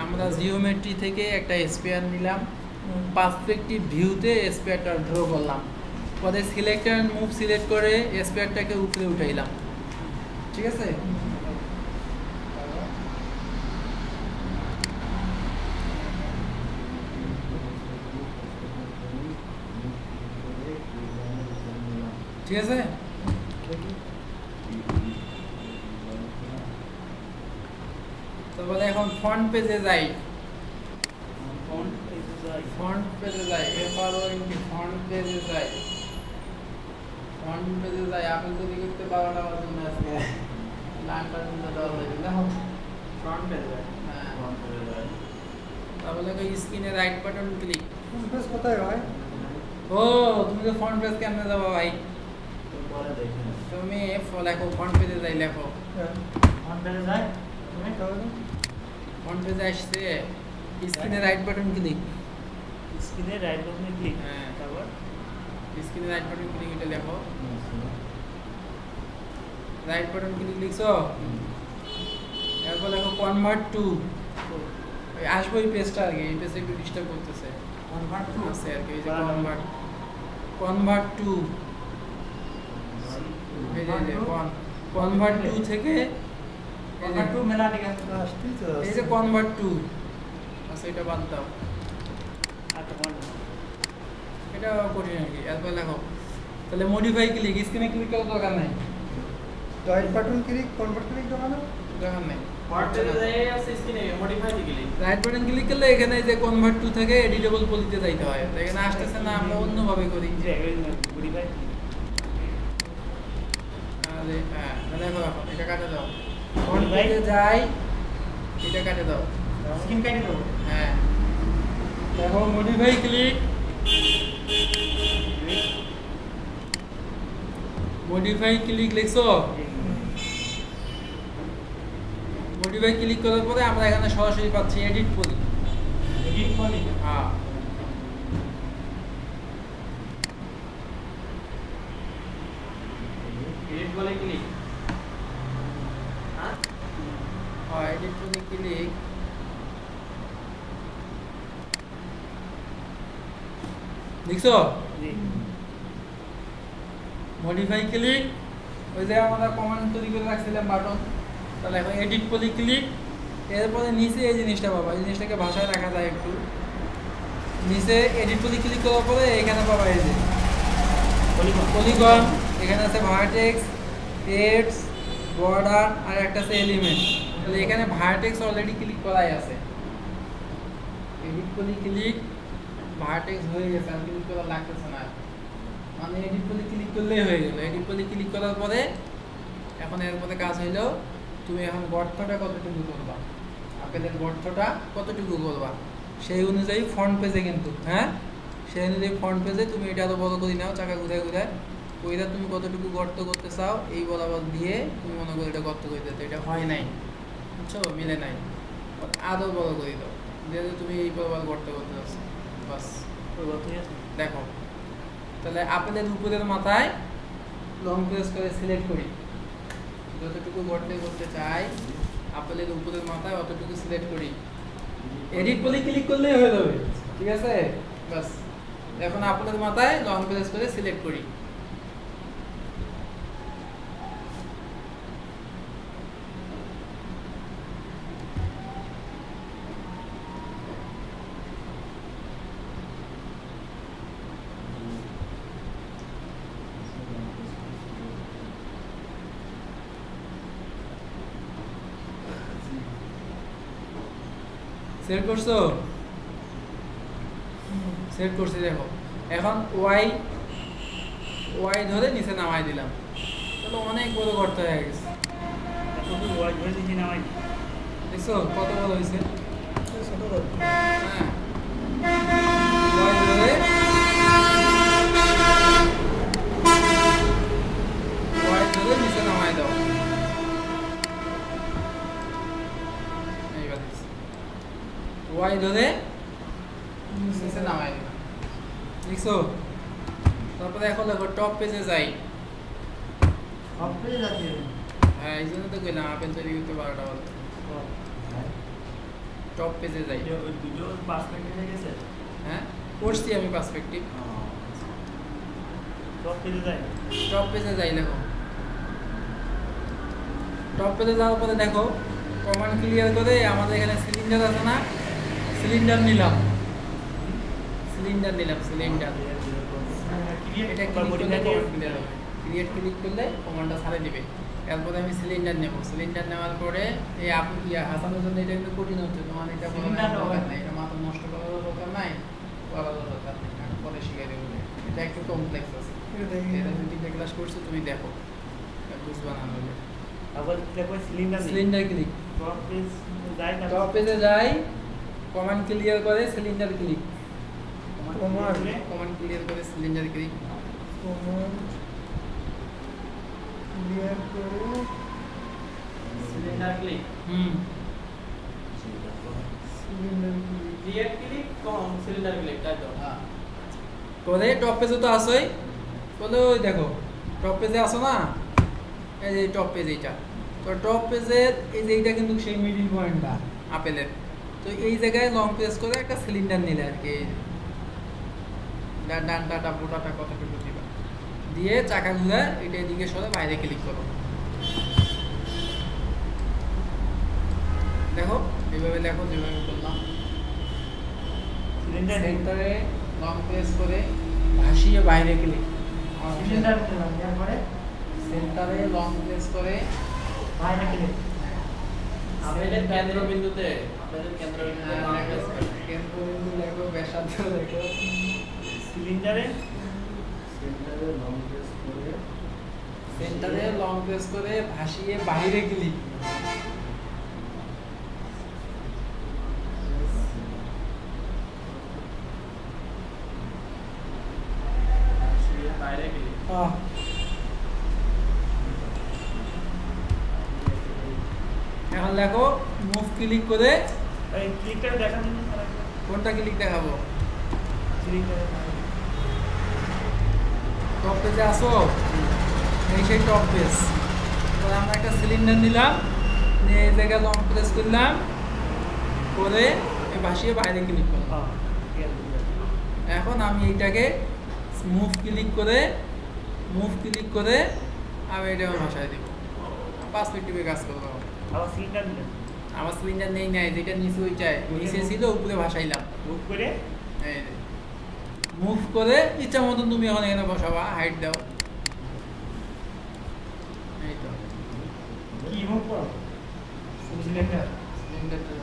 আমরা জিওমেট্রি থেকে একটা স্পেয়ার নিলাম পার্সপেক্টিভ ভিউতে স্পেয়ারটা ড্র করলাম পরে সিলেক্টর মুভ সিলেক্ট করে স্পেয়ারটাকে উপরে উঠাইলাম ঠিক আছে ঠিক আছে তারপরে এখন ফ্রন্ট পেজে যাই ফ্রন্ট পেজে যাই ফ্রন্ট পেজে যাই ফ্রন্ট পেজে যাই আপনি যদি করতে 12টা বাজে আজকে লাইনটা কিন্তু দেওয়া লাগবে দেখো ফ্রন্ট পেজ হ্যাঁ তারপরে স্ক্রিনে রাইট বাটন ক্লিক পেজ কোথায় ভাই ও তুমি তো ফ্রন্ট পেজ কেমনে যাবো ভাই পরে দেখেন। তুমি লেখো ফ্রন্ট পেজে যাই লেখো ফোন পেলে যায় তুমি ফ্রন্ট পেজে আসছে স্ক্রিনে রাইট বাটন ক্লিক স্ক্রিনে রাইট বাটনে ক্লিক হ্যাঁ। তারপর স্ক্রিনে রাইট বাটন ক্লিক এটা লেখো রাইট বাটন ক্লিক লিখছো এরপর লেখো কনভার্ট টু আসবো এই পেজটা আর কি এই পেজটা একটু ডিস্টার্ব করতেছে কনভার্ট টু আছে আর কি এই যে কনভার্ট টু এই যে কনভার্ট টু থেকে কনভার্ট টু মেলা ঠিক আছে আসতেই তো এই যে কনভার্ট টু আচ্ছা এটা বাদ দাও আচ্ছা বল এটা কঠিন আর কি এরপর লেখো তাহলে মডিফাই ক্লিক স্ক্রিনে ক্লিক করার দরকার নাই right button click convert click দোকানে দরকার নেই। হটপেজে যাই আছে স্ক্রিনে মডিফাই দি ক্লিক। রাইট বাটন ক্লিক করলে এখানে যে কনভার্ট টু থেকে এডিটেবল পলিতে যাইতে হয়, তো এখানে আসতেছে না, আমরা অন্যভাবে করি। মডিফাই আরে হ্যাঁ, তাহলে দেখো এখন এটা কাটে দাও, ফ্রন্ট পেজে যাই, এটা কাটে দাও। স্ক্রিন কাটে দাও। হ্যাঁ দেখো মডিফাই ক্লিক, মডিফাই ক্লিক লিখছো, মডিফাই ক্লিক করার পরে আমরা এখানে সরাসরি পাচ্ছি এডিট পলি। এডিট পলি। হ্যাঁ এডিট বলে ক্লিক। হ্যাঁ হ্যাঁ এডিট পলি ক্লিক, দেখছো জি। মডিফাই ক্লিক, ওই যে আমরা কমান্ড তৈরি করে রাখছিলাম বাটন, তাহলে এখন এডিট পলি ক্লিক, এরপরে নিচে এই জিনিসটা পাবা, এই জিনিসটাকে ভাষায় রাখা যায় একটু, নিচে এডিট পলি ক্লিক করার পরে এখানে পাবা এই যে পলিগন, এখানে আছে ভার্টেক্স, এডস, বর্ডার আর একটা আছে এলিমেন্ট। তাহলে এখানে ভার্টেক্স অলরেডি ক্লিক করাই আছে, এডিট পলি ক্লিক, ভার্টেক্স হয়ে গেছে, আর ক্লিক করা লাগতেছে না, মানে এডিট পলি ক্লিক করলেই হয়ে গেল। এডিট পলি ক্লিক করার পরে এখন এরপরে কাজ হইলো, তুমি এখন গর্তটা কতটুকু করবা, আপেলের গর্তটা কতটুকু করবা সেই অনুযায়ী ফ্রন্ট পেজে কিন্তু, হ্যাঁ সেই অনুযায়ী ফ্রন্ট পেজে তুমি এটা আরো বড় করে নাও, চাকা ঘুরে ঘুরে ওইটা তুমি কতটুকু গর্ত করতে চাও এই বরাবর দিয়ে তুমি মনে করো এটা গর্ত করে দিতে, এটা হয় নাই, বুঝছো, মিলে নাই, আরো বড় করে দাও, দিয়ে তুমি এই বরাবর গর্ত করতে চাচ্ছ, বাস দেখো। তাহলে আপেলের উপরের মাথায় লং প্রেস করে সিলেক্ট করি, যতটুকু গর্তে করতে চাই আপেলের উপরের মাথায় অতটুকু সিলেক্ট করি, এডিট পলি ক্লিক করলেই হয়ে যাবে, ঠিক আছে, বাস। এখন আপেলের মাথায় লং প্রেস করে সিলেক্ট করি, সেট করছো, সেট করছি, দেখো এখন ওয়াই ওয়াই ধরে নিচে নামাই দিলাম, তাহলে অনেক বড় গর্ত হয়ে গেছে, দেখছো কত বড় হয়েছে, ছোট গল্প। হ্যাঁ ওয়াই ধরে নিচে নামাই দাও, এইবার ওয়াই ধরে নিচে নামাই দিলাম, দেখছো। তারপরে এখন দেখো টপ পেজে যাই, সবটাই যাচ্ছে। হ্যাঁ এই জন্য তো কইলাম আপেল তৈরি করতে 12টা বলতে। টপ পেজে যাই, দুটো পার্সপেক্টিভ হয়ে গেছে। হ্যাঁ করছি আমি পার্সপেক্টিভ, টপ পেজে যায়, টপ পেজে যাই, দেখো টপ পেজে যাওয়ার পরে দেখো কমান্ড ক্লিয়ার করে আমাদের এখানে সিলিন্ডার আছে না, সিলিন্ডার নিলাম, সিলিন্ডার এটা ক্লিক করলে কমান্ড ক্লিয়ার হবে, ক্রিয়েট ক্লিক করলে কমান্ডটা ছাড়ে দিবে। এরপরে আমি সিলিন্ডার নেব, সিলিন্ডার নেওয়ার পরে এই হাসানোর জন্য এটা কিন্তু কঠিন হচ্ছে, তোমার এটা কোনো দরকার নাই, এটা মাথা নষ্ট করার দরকার নাই, করার দরকার নেই, আমি পরে শিখিয়ে দেবো, এটা একটু কমপ্লেক্স আছে, এটা যদি ক্লাস করছো তুমি দেখো বুঝবা না হলে। আবার দেখো সিলিন্ডার ক্লিক, টপ পেজ যায়, টপ পেজে যাই, কমান্ড ক্লিয়ার করে সিলিন্ডার ক্লিক, কমান্ড ক্লিয়ার করে cylinder click, cylinder click. Create click কম সিলিন্ডার ক্লিক, তাই তো? হ্যাঁ করে টপ পেজে তো আসোই, বলে ওই দেখো টপ পেজে আসো না, এই যে টপ পেজ, এইটা তো টপ পেজের এই যে এইটা কিন্তু সেই মিডিল পয়েন্টটা আপেলের, তো এই জায়গায় লং প্রেস করে একটা সিলিন্ডার নিলে আর কি, ডানটা বোটাটা কতটুকু দিবা, দিয়ে চাকা ঘুরে এটা এদিকে সরে বাইরে ক্লিক করো, দেখো এইভাবে দেখো যেভাবে করলাম, সেন্টারে লং প্রেস করে ভাসিয়ে বাইরে ক্লিক, সিলিন্ডার নিলাম, তারপরে সেন্টারে লং প্রেস করে বাইরে ক্লিক। আপেলের কেন্দ্রবিন্দুতে long press করো। কেন্দ্রবিন্দু লেখো, ব্যাসার্ধ লেখো। সিলিন্ডারে সেন্টারে লং প্রেস করে ভাসিয়ে বাইরে ক্লিক। বাইরে গেলে এখন লেখো মুভ ক্লিক করে। এই ক্লিকটা দেখান দিন স্যার। কোনটা ক্লিক দেখাবো? সিলিন্ডারে টপ পেজে আসো, এই সেই টপ পেজ। এবার আমরা একটা সিলিন্ডার নিলাম, নিয়ে এই জায়গায় লং প্রেস করলাম, করে এই ভাসিয়ে বাইরে ক্লিক করলাম। এখন আমি এইটাকে মুভ ক্লিক করে আমি এটা ভাষায় দিব। 5 মিনিট টিপে কাজ করবো। আবার সিলিন্ডার নিলেন, আমার সিলিন্ডার নেই নাই, যেটা নিচে ওইটাই নিচে ছিল, উপরে ভাসাইলাম। বুক করে মুভ করে ইচ্ছা মতন তুমি এখন এখানে বসাবা, হাইট দাও। এই তো কি মুভ করো সিলিন্ডার। সিলিন্ডারটা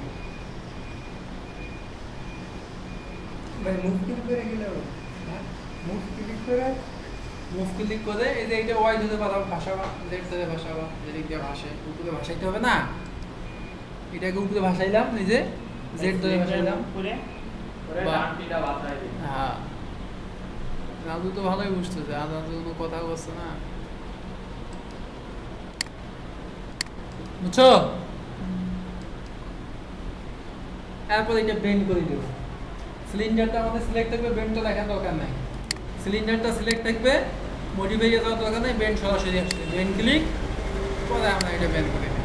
ভাই মুভ ক্লিক করে গেলে মুভ ক্লিক করে মুভ ক্লিক করে এই যে এটা ওয়াই ধরে ভাসাবা, জেড ধরে ভাসাবা, যেদিক দিয়ে ভাসে উপরে ভাসাইতে হবে না। এটাকে উপরে ভাসাইলাম, নিজে জেড ধরে ভাসাইলাম। করে করে বাহ। ডানপিটা বাতায় দিই। হ্যাঁ, রাজু তো ভালোই বুঝতেছে, আর রাজু তো কথা বলছে না, বুঝছো? এরপর এটা বেন্ড করে দেবো। সিলিন্ডারটা আমাদের সিলেক্ট থাকবে, বেন্ডটা দেখার দরকার নাই। সিলিন্ডারটা সিলেক্ট থাকবে, মডিফাই যাওয়ার দরকার নেই, বেন্ড সরাসরি আসছে। বেন্ড ক্লিক করে আমরা এটা বেন্ড করে দেবো।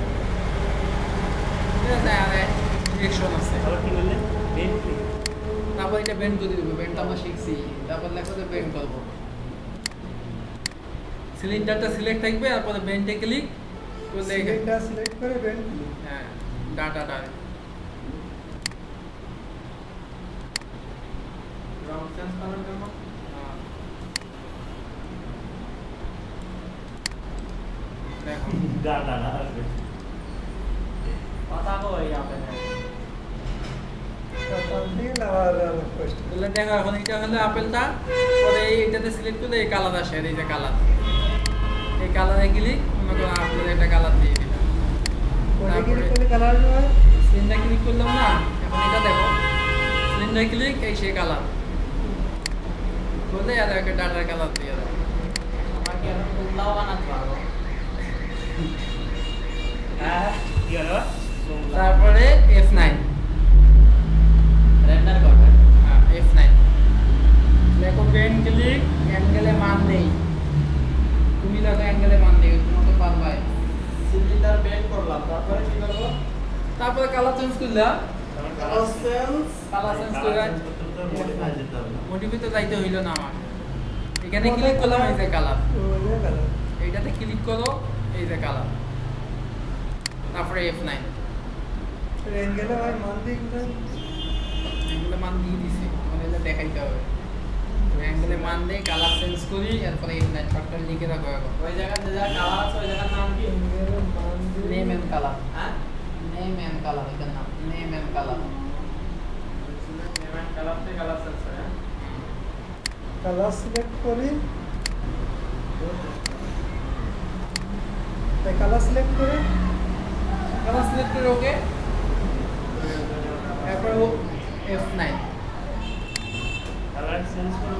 ঠিক আছে, আর ডিরেকশন আছে। আবার কি বললেন? Ben click. তারপর এটা বেন্ড করে দেবো, বেন্ড আমরা শিখছি। তারপর লেখো যে বেন্ড করবো। সিলিন্ডারটা সিলেক্ট থাকবে, তারপরে বেন্ডে ক্লিক করলে সিলিন্ডার সিলেক্ট করে বেন্ড ক্লিক। হ্যাঁ, ডাটাটা রং চেঞ্জ করার জন্য দেখো ডাটা আসবে। কথা কই আপেলে। তারপর দিয়ে আবার রিকোয়েস্ট তাহলে দেখো এখন এটা হলো আপেলটা, পরে এইটাতে সিলেক্ট করলে এই কালার আসে, এই যে কালার, এই কালারে ক্লিক, মনে করো আপেলের একটা কালার দিয়ে দিলাম। কোনে ক্লিক করলে কালার হয়। সিলিন্ডার ক্লিক করলাম না, এখন এটা দেখো সিলিন্ডার ক্লিক, এই সেই কালার করলে আর একটা ডাটার কালার দিয়ে দেয়। আমার কি এখন কুমড়াও বানাতে পারবো? হ্যাঁ কি হলো? তারপরে F9, রেন্ডার করবে। F9 দেখো, পেন ক্লিক, অ্যাঙ্গেলে মান নেই, তুমি দেখো অ্যাঙ্গেলে মান নেই, তোমার তো পারবাই। সিলিন্ডার বেন্ড করলাম, তারপরে কি করব? তারপরে কালার চেঞ্জ করলাম, কালার চেঞ্জ। কালার চেঞ্জ করে মডিফাই যেতে হবে। মোটিভে তো যাইতে হইলো না আমার। এখানে ক্লিক করলাম, এই যে কালার, ওই কালার এইটাতে ক্লিক করো, এই যে কালার, তারপরে F9 অ্যাঙ্গেলে ভাই মান দিয়ে কোথায় অ্যাঙ্গেলে মান দিয়ে দিছি, তোমাদের এটা দেখাইতে হবে। অ্যাঙ্গেলে মান দেই, কালার চেঞ্জ করি, এরপরে F9 শর্টকাট লিখে রাখো। এখন ওই জায়গাতে যা কালার আছে ওই জায়গার নাম কি? অ্যাঙ্গেলে মান দিয়ে নেম এন্ড কালার, হ্যাঁ? নেম এন্ড কালার, এটার নাম name and colour. Name colour থেকে কালার চেঞ্জ করে। হ্যাঁ? কালার সিলেক্ট করি, তাই কালার সিলেক্ট করে কালার সিলেক্ট করে ওকে, এরপরে F9 কালার চেঞ্জ করো।